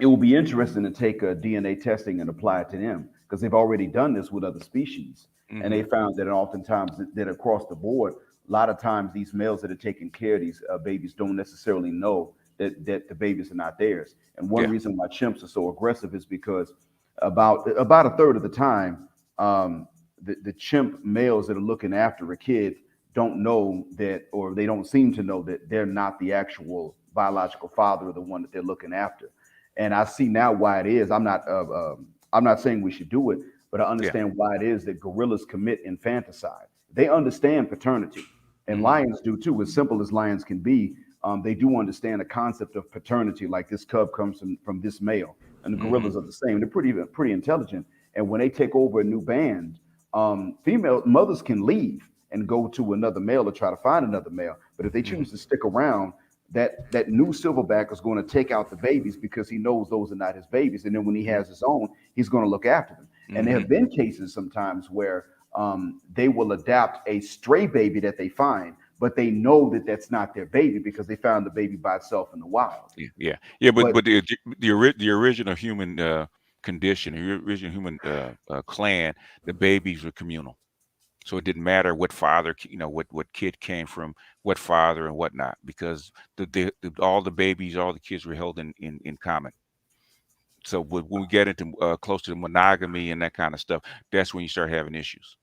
it will be interesting to take DNA testing and apply it to them, because they've already done this with other species. And they found that oftentimes that across the board, a lot of times these males that are taking care of these babies don't necessarily know that the babies are not theirs. And one reason why chimps are so aggressive is because about a third of the time, the chimp males that are looking after a kid don't know that, or they don't seem to know that they're not the actual biological father or the one that they're looking after. And I see now why it is. I'm not saying we should do it, but I understand why it is that gorillas commit infanticide. They understand paternity, and lions do too. As simple as lions can be, they do understand the concept of paternity. Like, this cub comes from this male, and the gorillas are the same. They're pretty intelligent. And when they take over a new band, female mothers can leave and go to another male or try to find another male. But if they choose to stick around, that new silverback is going to take out the babies, because he knows those are not his babies. And then when he has his own, he's going to look after them. And there have been cases sometimes where they will adapt a stray baby that they find, but they know that that's not their baby because they found the baby by itself in the wild. But the original human condition, the original human clan, the babies were communal. So it didn't matter what father, what kid came from what father and whatnot, because all the babies, all the kids were held in common. So when we get into close to the monogamy and that kind of stuff, that's when you start having issues,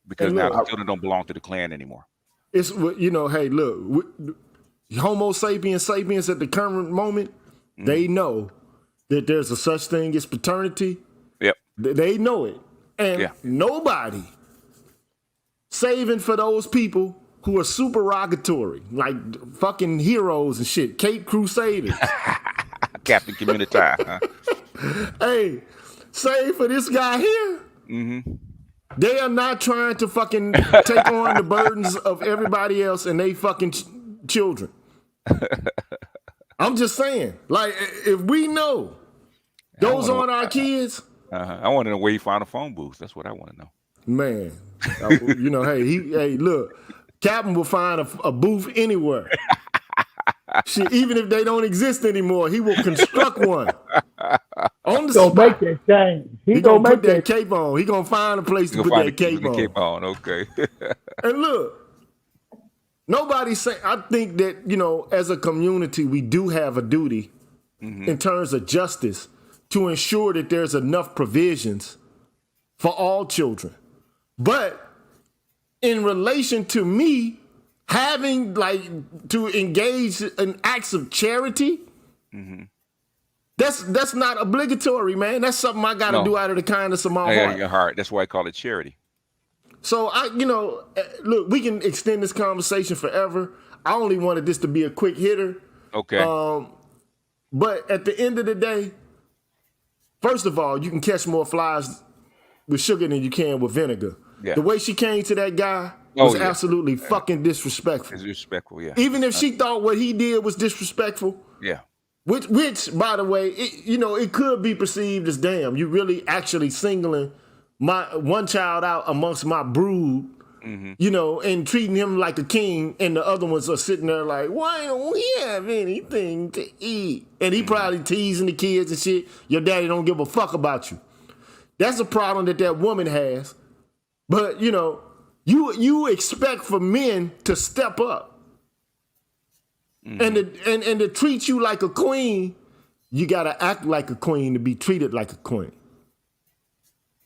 because now the children don't belong to the clan anymore. It's, hey, look, Homo sapiens at the current moment, they know that there's a such thing as paternity. Yep. They know it. And nobody, saving for those people who are supererogatory, like fucking heroes and shit, Cape Crusaders. Captain Community, huh? Hey, save for this guy here. They are not trying to fucking take on the burdens of everybody else and they fucking children. I'm just saying, like, if we know those aren't our kids. I want to know where he found a phone booth. That's what I want to know. Man, hey, look, Captain will find a booth anywhere. Shit, even if they don't exist anymore, he will construct one on the spot. Make that change. He gonna put that cape on. He gonna find a place to put that cape on. Okay. And look, nobody say. I think that as a community, we do have a duty in terms of justice to ensure that there's enough provisions for all children. But in relation to me having to engage in acts of charity, that's not obligatory, man. That's something I got to do out of the kindness of my heart. Your heart. That's why I call it charity. So look, we can extend this conversation forever. I only wanted this to be a quick hitter. Okay. But at the end of the day, first of all, you can catch more flies with sugar than you can with vinegar. Yeah. The way she came to that guy was absolutely fucking disrespectful. It's disrespectful, yeah. Even if she thought what he did was disrespectful. Yeah. Which, by the way, it could be perceived as, damn, you really actually singling my one child out amongst my brood, and treating him like a king, and the other ones are sitting there like, why don't we have anything to eat? And he probably teasing the kids and shit. Your daddy don't give a fuck about you. That's a problem that woman has. But, you expect for men to step up and to treat you like a queen. You got to act like a queen to be treated like a queen.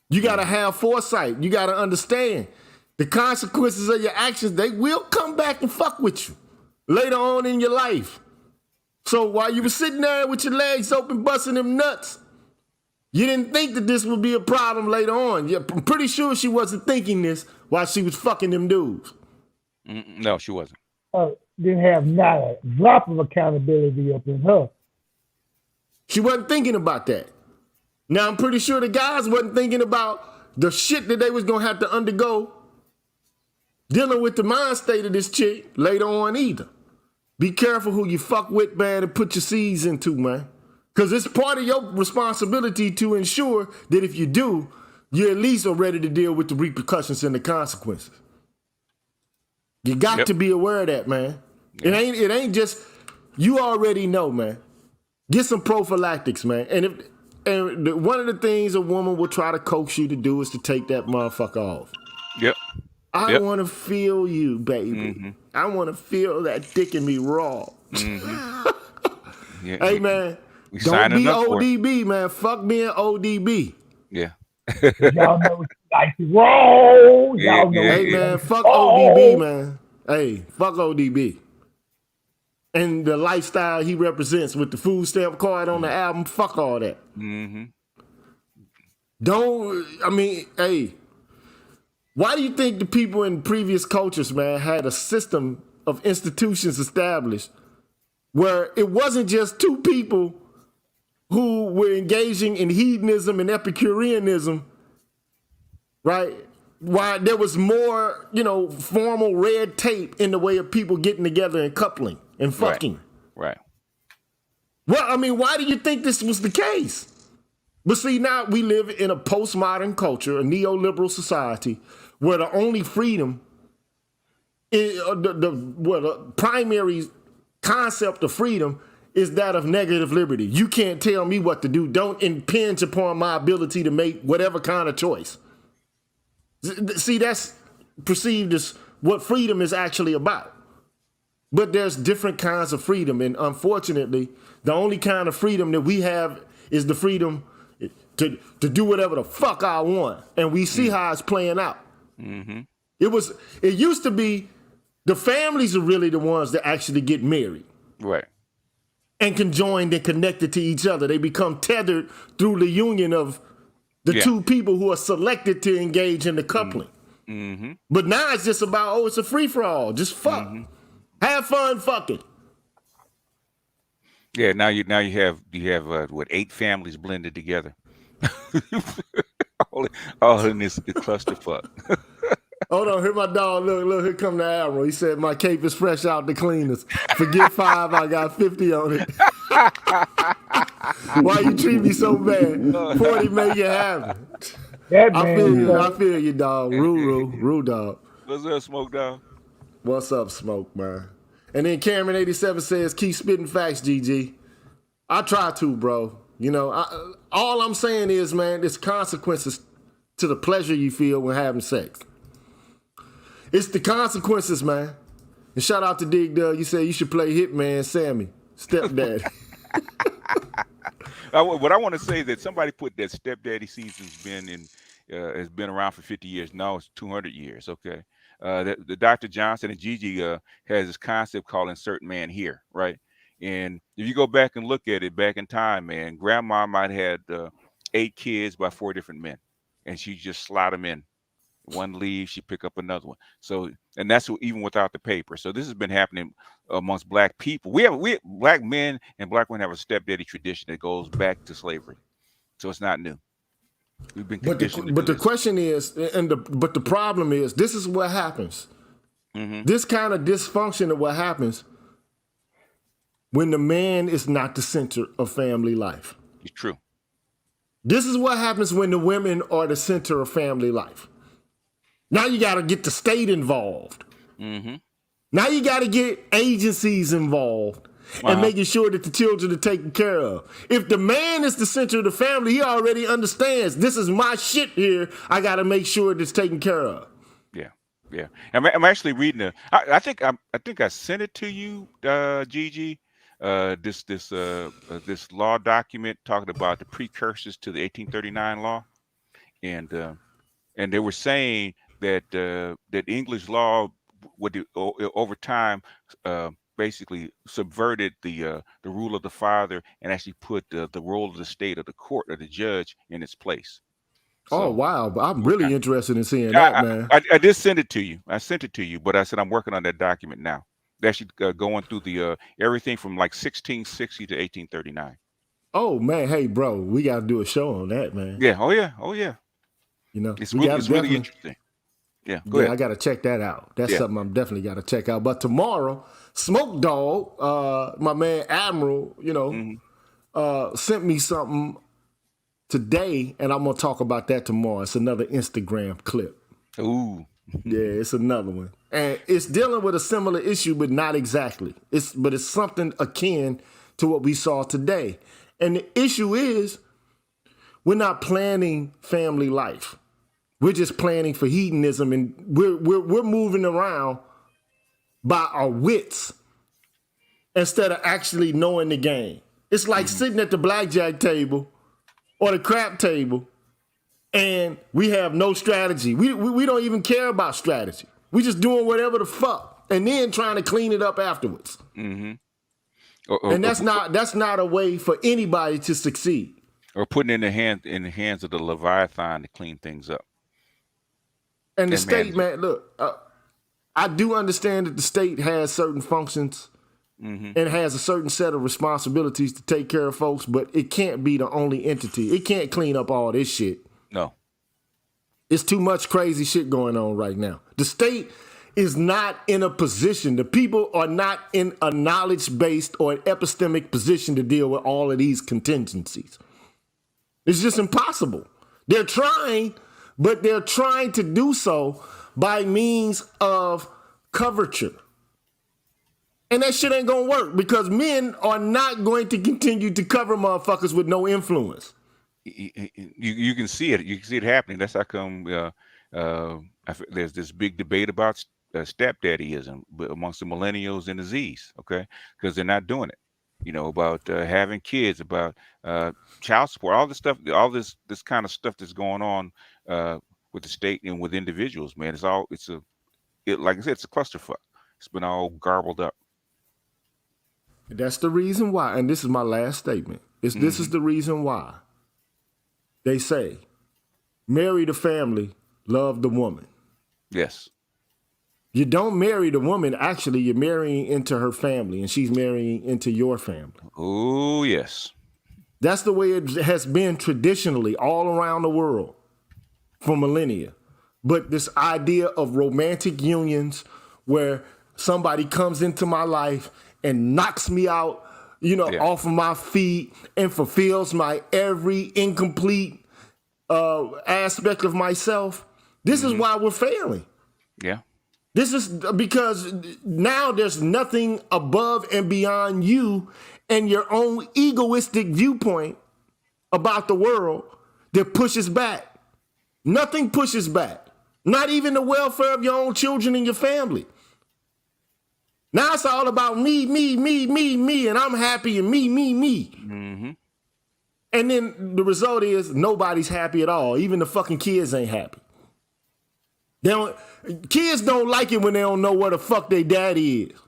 You got to have foresight. You got to understand the consequences of your actions, they will come back and fuck with you later on in your life. So while you were sitting there with your legs open, busting them nuts, you didn't think that this would be a problem later on. I'm pretty sure she wasn't thinking this while she was fucking them dudes. No, she wasn't. Didn't have not a drop of accountability up in her. She wasn't thinking about that. Now, I'm pretty sure the guys wasn't thinking about the shit that they was going to have to undergo dealing with the mind state of this chick later on either. Be careful who you fuck with, man, and put your seeds into, man. Because it's part of your responsibility to ensure that if you do, you at least are ready to deal with the repercussions and the consequences. You got to be aware of that, man. It ain't just, you already know, man. Get some prophylactics, man. And one of the things a woman will try to coax you to do is to take that motherfucker off. Yep. I want to feel you, baby. I want to feel that dick in me raw. Hey, man, don't be ODB, man. Fuck being ODB. Yeah. Y'all know like roll. Y'all know. Hey, man, fuck ODB, man. Hey, fuck ODB. And the lifestyle he represents with the food stamp card on the album, fuck all that. Hey, why do you think the people in previous cultures, man, had a system of institutions established where it wasn't just two people who were engaging in hedonism and Epicureanism, right? Why there was more, formal red tape in the way of people getting together and coupling and fucking. Right. Well, why do you think this was the case? But see, now we live in a postmodern culture, a neoliberal society, where the only freedom, the primary concept of freedom is that of negative liberty. You can't tell me what to do. Don't impinge upon my ability to make whatever kind of choice. See, that's perceived as what freedom is actually about. But there's different kinds of freedom. And unfortunately, the only kind of freedom that we have is the freedom to do whatever the fuck I want. And we see how it's playing out. It used to be the families are really the ones that actually get married. Right. And conjoined and connected to each other. They become tethered through the union of the two people who are selected to engage in the coupling. But now it's just about, it's a free-for-all. Just fuck. Have fun fucking. Yeah, now you have 8 families blended together. all in this clusterfuck. Hold on, here my dog. Look, here come the Admiral. He said my cape is fresh out the cleaners. Forget 5, I got 50 on it. Why you treat me so bad? 40 make it happen. I feel you, dog. Rue, dog. What's up, Smoke Dog? What's up, Smoke, man? And then Cameron 87 says, keep spitting facts, GG. I try to, bro. All I'm saying is, man, there's consequences to the pleasure you feel when having sex. It's the consequences, man. And shout out to Dig Dug. You said you should play Hitman Sammy, stepdaddy. What I want to say is that somebody put that stepdaddy season's has been around for 50 years. No, it's 200 years. Okay. The Dr. Johnson and Gigi has this concept called insert man here, right? And if you go back and look at it back in time, man, grandma might have had 8 kids by 4 different men, and she just slot them in. One leaves, she pick up another one. So, and that's even without the paper. So this has been happening amongst black people. We black men and black women have a stepdaddy tradition that goes back to slavery. So it's not new. We've been conditioned. But the question is, but the problem is, this is what happens. This kind of dysfunction of what happens when the man is not the center of family life. It's true. This is what happens when the women are the center of family life. Now you got to get the state involved. Now you got to get agencies involved and making sure that the children are taken care of. If the man is the center of the family, he already understands this is my shit here. I got to make sure it's taken care of. Yeah. I'm actually reading I think I sent it to you, Gigi. This law document talking about the precursors to the 1839 law, and they were saying that that English law would over time basically subverted the rule of the father and actually put the role of the state or the court or the judge in its place. Oh, So wow. But I'm really interested in seeing I, that, man. I did send it to you. I sent it to you, but I said I'm working on that document now. They're actually going through the everything from like 1660 to 1839. Oh, man. Hey, bro, we got to do a show on that, man. Yeah. Oh yeah. Oh yeah. You know, It's we really gotta it's really definitely- interesting. Yeah. Go Yeah, ahead. I got to check that out. That's Yeah. something I'm definitely got to check out. But tomorrow, Smoke Dog, my man Admiral, you know, sent me something today, and I'm going to talk about that tomorrow. It's another Instagram clip. Ooh. Yeah, it's another one. And it's dealing with a similar issue, but not exactly. But it's something akin to what we saw today. And the issue is we're not planning family life. We're just planning for hedonism, and we're moving around by our wits instead of actually knowing the game. It's like sitting at the blackjack table or the crap table, and we have no strategy. We don't even care about strategy. We just doing whatever the fuck, and then trying to clean it up afterwards. Mm-hmm. And that's not a way for anybody to succeed. Or putting it in the hands of the Leviathan to clean things up. And the And state, man, look, I do understand that the state has certain functions and has a certain set of responsibilities to take care of folks, but it can't be the only entity. It can't clean up all this shit. No. It's too much crazy shit going on right now. The state is not in a position, the people are not in a knowledge-based or an epistemic position to deal with all of these contingencies. It's just impossible. They're trying, but they're trying to do so by means of coverture. And that shit ain't gonna work because men are not going to continue to cover motherfuckers with no influence. You can see it. You can see it happening. That's how come there's this big debate about stepdaddyism amongst the millennials and the Z's, okay? Because they're not doing it. You know, about having kids, about child support, all this stuff, all this kind of stuff that's going on with the state and with individuals, man. Like I said, it's a clusterfuck. It's been all garbled up. That's the reason why, and this is my last statement. This is the reason why they say, marry the family, love the woman. Yes. You don't marry the woman, actually, you're marrying into her family, and she's marrying into your family. Oh, yes. That's the way it has been traditionally all around the world for millennia. But this idea of romantic unions where somebody comes into my life and knocks me out, off of my feet and fulfills my every incomplete aspect of myself, this is why we're failing. Yeah. This is because now there's nothing above and beyond you and your own egoistic viewpoint about the world that pushes back. Nothing pushes back. Not even the welfare of your own children and your family. Now it's all about me, and I'm happy and me. Mm-hmm. And then the result is nobody's happy at all. Even the fucking kids ain't happy. Kids don't like it when they don't know where the fuck their daddy is.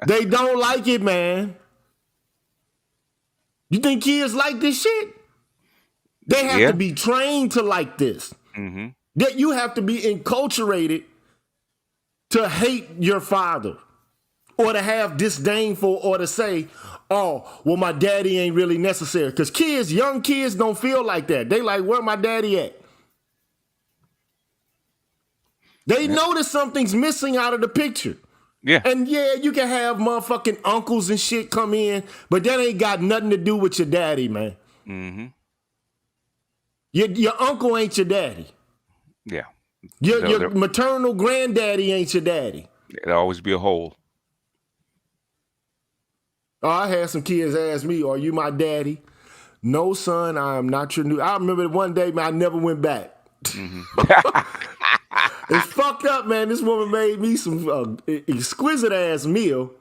They don't like it, man. You think kids like this shit? They have to be trained to like this. Mm-hmm. That you have to be enculturated to hate your father or to have disdain for or to say, oh, well, my daddy ain't really necessary. Because young kids don't feel like that. They like, where my daddy at? They notice something's missing out of the picture. Yeah. And yeah, you can have motherfucking uncles and shit come in, but that ain't got nothing to do with your daddy, man. Mm-hmm. Your uncle ain't your daddy. Yeah. Your maternal granddaddy ain't your daddy. It'll always be a hole. Oh, I had some kids ask me, are you my daddy? No, son, I am not your new. I remember one day, man, I never went back. Mm-hmm. It's fucked up, man. This woman made me some exquisite ass meal.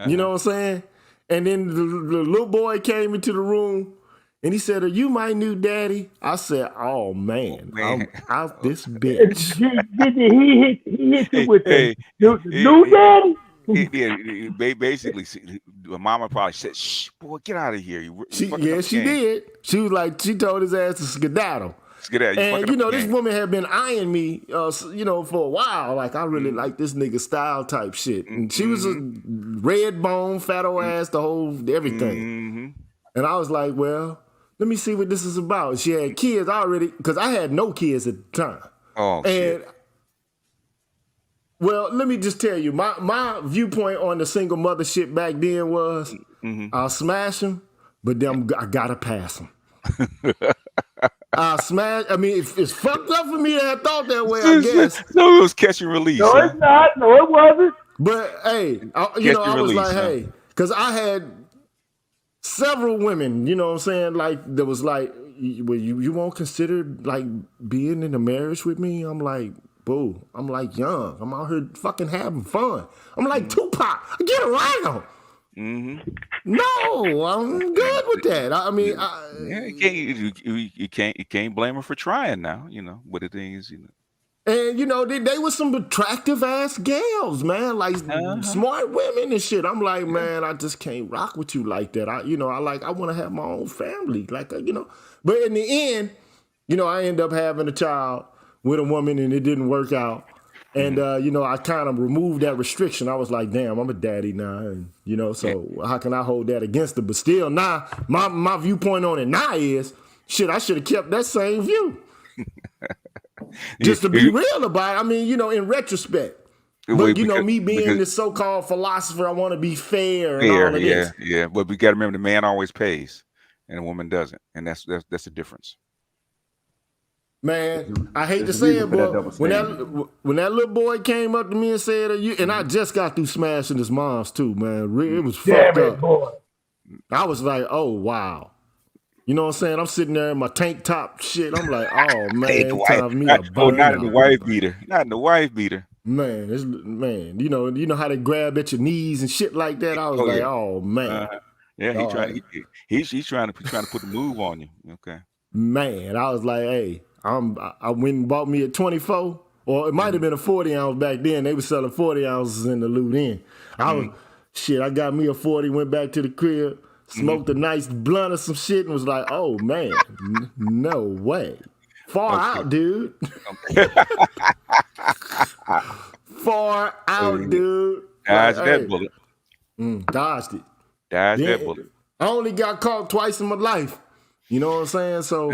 You know what I'm saying? And then the little boy came into the room And he said, "Are you my new daddy?" I said, "Oh man, Man. I'm out this bitch." He hit you with Hey, the new daddy? basically, mama probably said, "Shh, boy, get out of here. You're fucking up the She game. did. She was like, she told his ass to skedaddle. Get out. You And fucking up the this game." woman had been eyeing me, for a while. Like I really like this nigga style type shit. And she was a red bone, fat old ass, the whole everything. And I was like, well, let me see what this is about. She had kids already, because I had no kids at the time. Oh, shit. Well, let me just tell you, my viewpoint on the single mother shit back then was, I'll smash him, but then I gotta pass him. I'll smash. I mean, it's fucked up for me to have thought that way, I guess. No, it was catch and release. No, it's not. No, it wasn't. But hey, I was like, hey, because I had several women, you know what I'm saying, like that was like, well, you won't consider like being in a marriage with me? I'm like, boo, I'm like young. I'm out here fucking having fun. I'm like Tupac. Get around. No, I'm good with that. I mean, you can't blame her for trying now. What it is. And they were some attractive ass gals, man, like smart women and shit. I'm like, man, I just can't rock with you like that. I want to have my own family, But in the end, I end up having a child with a woman, and it didn't work out. And I kind of removed that restriction. I was like, damn, I'm a daddy now, and so how can I hold that against her? But still, now my viewpoint on it now is, shit, I should have kept that same view. Just to be real about it. I mean, in retrospect. But me being this so-called philosopher, I want to be fair and all of this. Yeah. But we got to remember, the man always pays, and the woman doesn't, and that's the difference. Man, I hate to say it, but when that little boy came up to me and said, and I just got through smashing his mom's too, man. It was fucked up. Boy. I was like, oh wow. You know what I'm saying? I'm sitting there in my tank top shit. I'm like, oh man, time me a burn. Not in the wife beater. Not in the wife beater. Man, you know how they grab at your knees and shit like that. I was oh man. He's trying to put the move on you. Okay. Man, I was like, hey, I went and bought me a 24, or it might have been a 40 ounce back then. They were selling 40 ounces in the Loot Inn. I got me a 40, went back to the crib, smoked a nice blunt or some shit, and was like, oh man, no way. Far out, dude. Far out, dude. Dodged that bullet. Dodged it. Dodged that bullet. I only got caught twice in my life. You know what I'm saying? So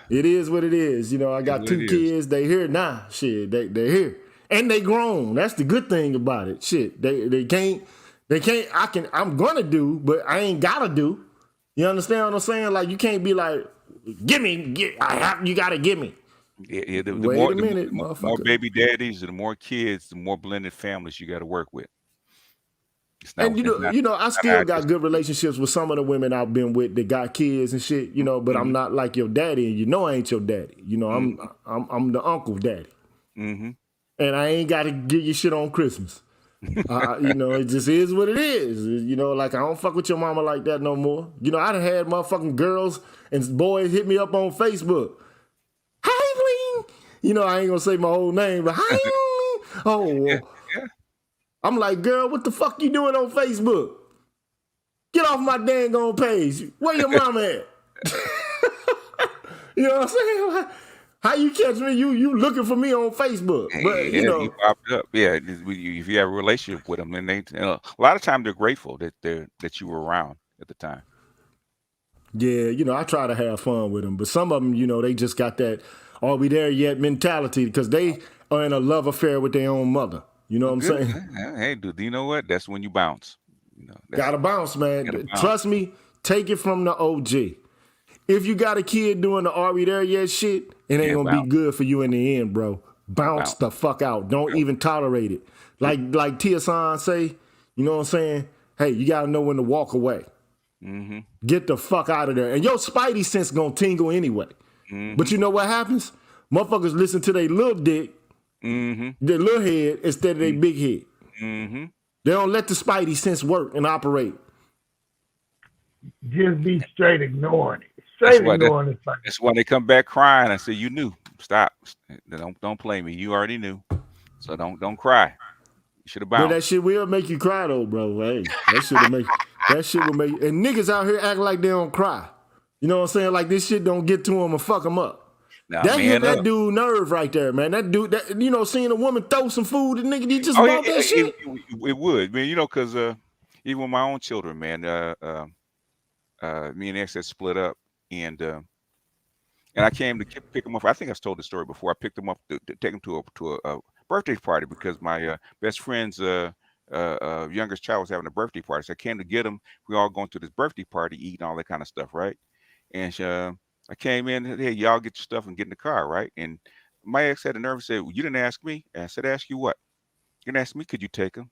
it is what it is. I got 2 kids. They here now. Shit, they're here. And they grown. That's the good thing about it. Shit, they can't, I'm gonna do, but I ain't gotta do. You understand what I'm saying? Like, you can't be like, you gotta give me. Yeah, Wait a minute, more baby daddies, the more kids, the more blended families you got to work with. And I still got good relationships with some of the women I've been with that got kids and shit, but I'm not like your daddy, and I ain't your daddy. I'm the uncle daddy. And I ain't got to give you shit on Christmas. It just is what it is. Like, I don't fuck with your mama like that no more. I done had motherfucking girls and boys hit me up on Facebook. Hi, Lean. I ain't gonna say my whole name, but hi, Lean. Oh, I'm like, girl, what the fuck you doing on Facebook? Get off my dang on page. Where your mama at? You know what I'm saying? How you catch me? You looking for me on Facebook? But you popped up. Yeah, if you have a relationship with them, and a lot of times they're grateful that you were around at the time. Yeah, I try to have fun with them, but some of them, they just got that "are we there yet" mentality because they are in a love affair with their own mother. You know what I'm saying? Hey, dude, you know what? That's when you bounce. Gotta bounce, man. Trust me, take it from the OG. If you got a kid doing the "are we there yet" shit, it ain't gonna be good for you in the end, bro. Bounce the fuck out. Don't even tolerate it. Like Tia-san say, you know what I'm saying? Hey, you gotta know when to walk away. Get the fuck out of there. And your spidey sense gonna tingle anyway. But you know what happens? Motherfuckers listen to their little dick, their little head instead of their big head. They don't let the spidey sense work and operate. Just be straight ignoring it. straight ignoring this fight. That's why they come back crying. I say, you knew. Stop. Don't play me. You already knew. So don't cry. You should have But bounced. that shit will make you cry though, bro. Hey, that shit will make and niggas out here acting like they don't cry. You know what I'm saying? Like this shit don't get to them and fuck them up. Nah, That hit that up. dude nerve right there, man. That dude, seeing a woman throw some food, the nigga, he just bought that shit. It would, man. Because even with my own children, man, me and ex had split up, and I came to pick them up. I think I've told the story before. I picked them up to take them to a birthday party because my best friend's youngest child was having a birthday party. So I came to get him. We all going to this birthday party, eating all that kind of stuff, right? And I came in, hey, y'all get your stuff and get in the car, right? And my ex had the nerve to say, well, you didn't ask me. And I said, ask you what? You didn't ask me, could you take them?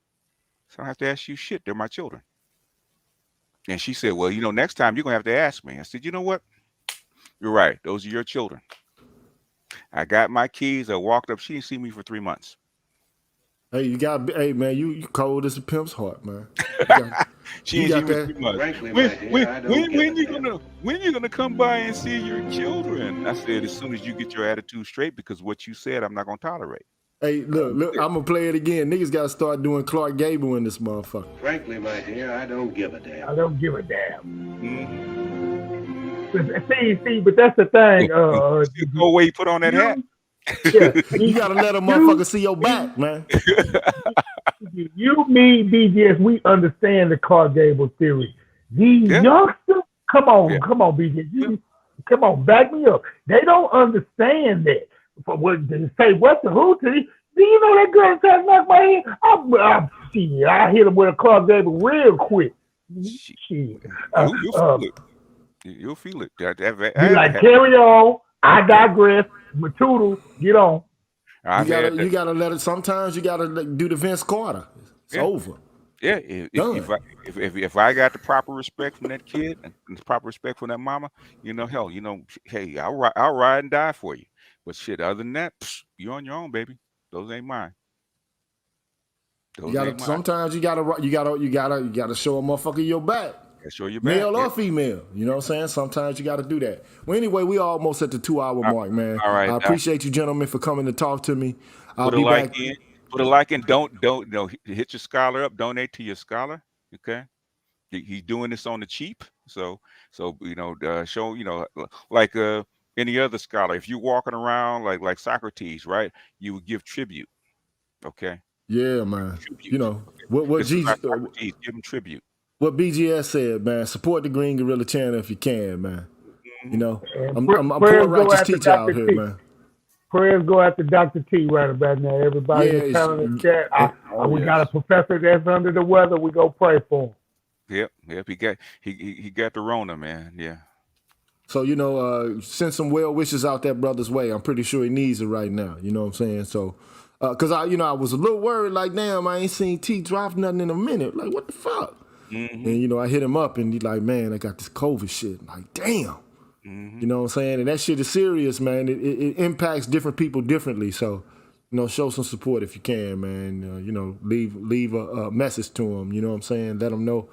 So I don't have to ask you shit. They're my children. And she said, well, next time you're going to have to ask me. I said, you know what? You're right. Those are your children. I got my keys. I walked up. She didn't see me for 3 months. Hey, hey man, you cold as a pimp's heart, man. She didn't see me for 3 months. Frankly, when you gonna come by and see your children? I said, as soon as you get your attitude straight, because what you said, I'm not gonna tolerate. Hey, look, I'm gonna play it again. Niggas gotta start doing Clark Gable in this motherfucker. Frankly, my dear, I don't give a damn. I don't give a damn. Mm-hmm. See, but that's the thing. Go away, you put on that hat. Yeah, you gotta let a motherfucker see your back, man. You, me, BGS, we understand the Clark Gable theory. These youngsters, come on, BGS, come on, back me up. They don't understand that. For what they say, what's the hoot? Do you know that girl trying to knock my head? I hit him with a Clark Gable real quick. Shit. You'll feel it. Carry on. I digress. Matudo, get on. You gotta let it. Sometimes you gotta do the Vince Carter. It's over. Yeah, if I got the proper respect from that kid and the proper respect from that mama, hey, I'll ride and die for you. But shit, other than that, you're on your own, baby. Those ain't mine. Sometimes you gotta show a motherfucker your back. Show your back. Male or female. You know what I'm saying? Sometimes you gotta do that. Well, anyway, we almost at the 2-hour mark, man. All right. I appreciate you gentlemen for coming to talk to me. Put a like in. Don't hit your scholar up. Donate to your scholar. Okay. He's doing this on the cheap. So show, like any other scholar, if you're walking around like Socrates, right, you would give tribute. Okay. Yeah, man. Tribute. What Jesus give him tribute. What BGS said, man, support the Green Gorilla channel if you can, man. I'm poor righteous teacher out here, man. Prayers go out to Dr. T right about now. Everybody in the chat. We got a professor that's under the weather. We go pray for him. Yep. He got the Rona, man. Yeah. So send some well wishes out that brother's way. I'm pretty sure he needs it right now. You know what I'm saying? So, cause I was a little worried. Like, damn, I ain't seen T drop nothing in a minute. Like, what the fuck? Mm-hmm. And I hit him up and he's like, man, I got this COVID shit. I'm like, damn. Mm-hmm. You know what I'm saying? And that shit is serious, man. It impacts different people differently. So, show some support if you can, man. Leave a message to them. You know what I'm saying? Let them know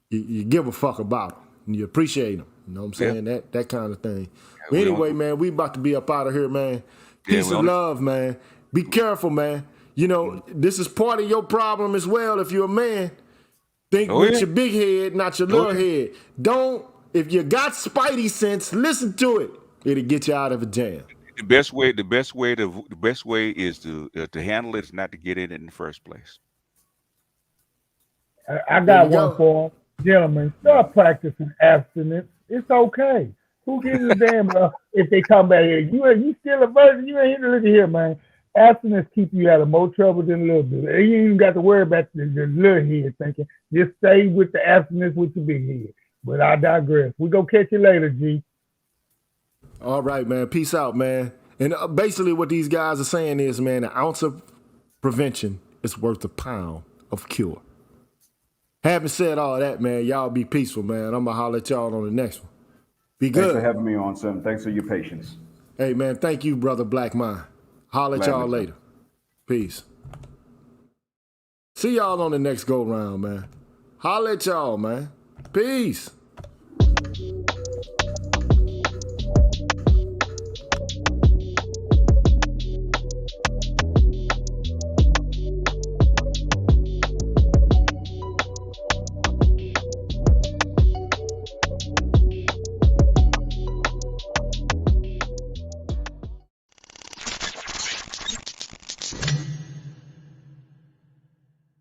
you give a fuck about them and you appreciate them. You know what I'm saying? Yeah. That kind of thing. But anyway, man, we about to be up out of here, man. Peace and love, man. Be careful, man. This is part of your problem as well if you're a man. Think with your big head, not your little head. If you got spidey sense, listen to it. It'll get you out of a jam. The best way is to handle it is not to get in it in the first place. I got one for them. Gentlemen, start practicing abstinence. It's okay. Who gives a damn if they come back here? You still a virgin? You ain't here. Look at here, man. Abstinence keep you out of more trouble than a little bit. You ain't even got to worry about the little head thinking. Just stay with the abstinence with the big head. But I digress. We go catch you later, G. All right, man. Peace out, man. And basically what these guys are saying is, man, an ounce of prevention is worth a pound of cure. Having said all that, man, y'all be peaceful, man. I'm going to holler at y'all on the next one. Be good. Thanks for having me on, son. Thanks for your patience. Hey, man, thank you, brother Black Mind. Holler at y'all later. Peace. See y'all on the next go round, man. Holler at y'all, man. Peace.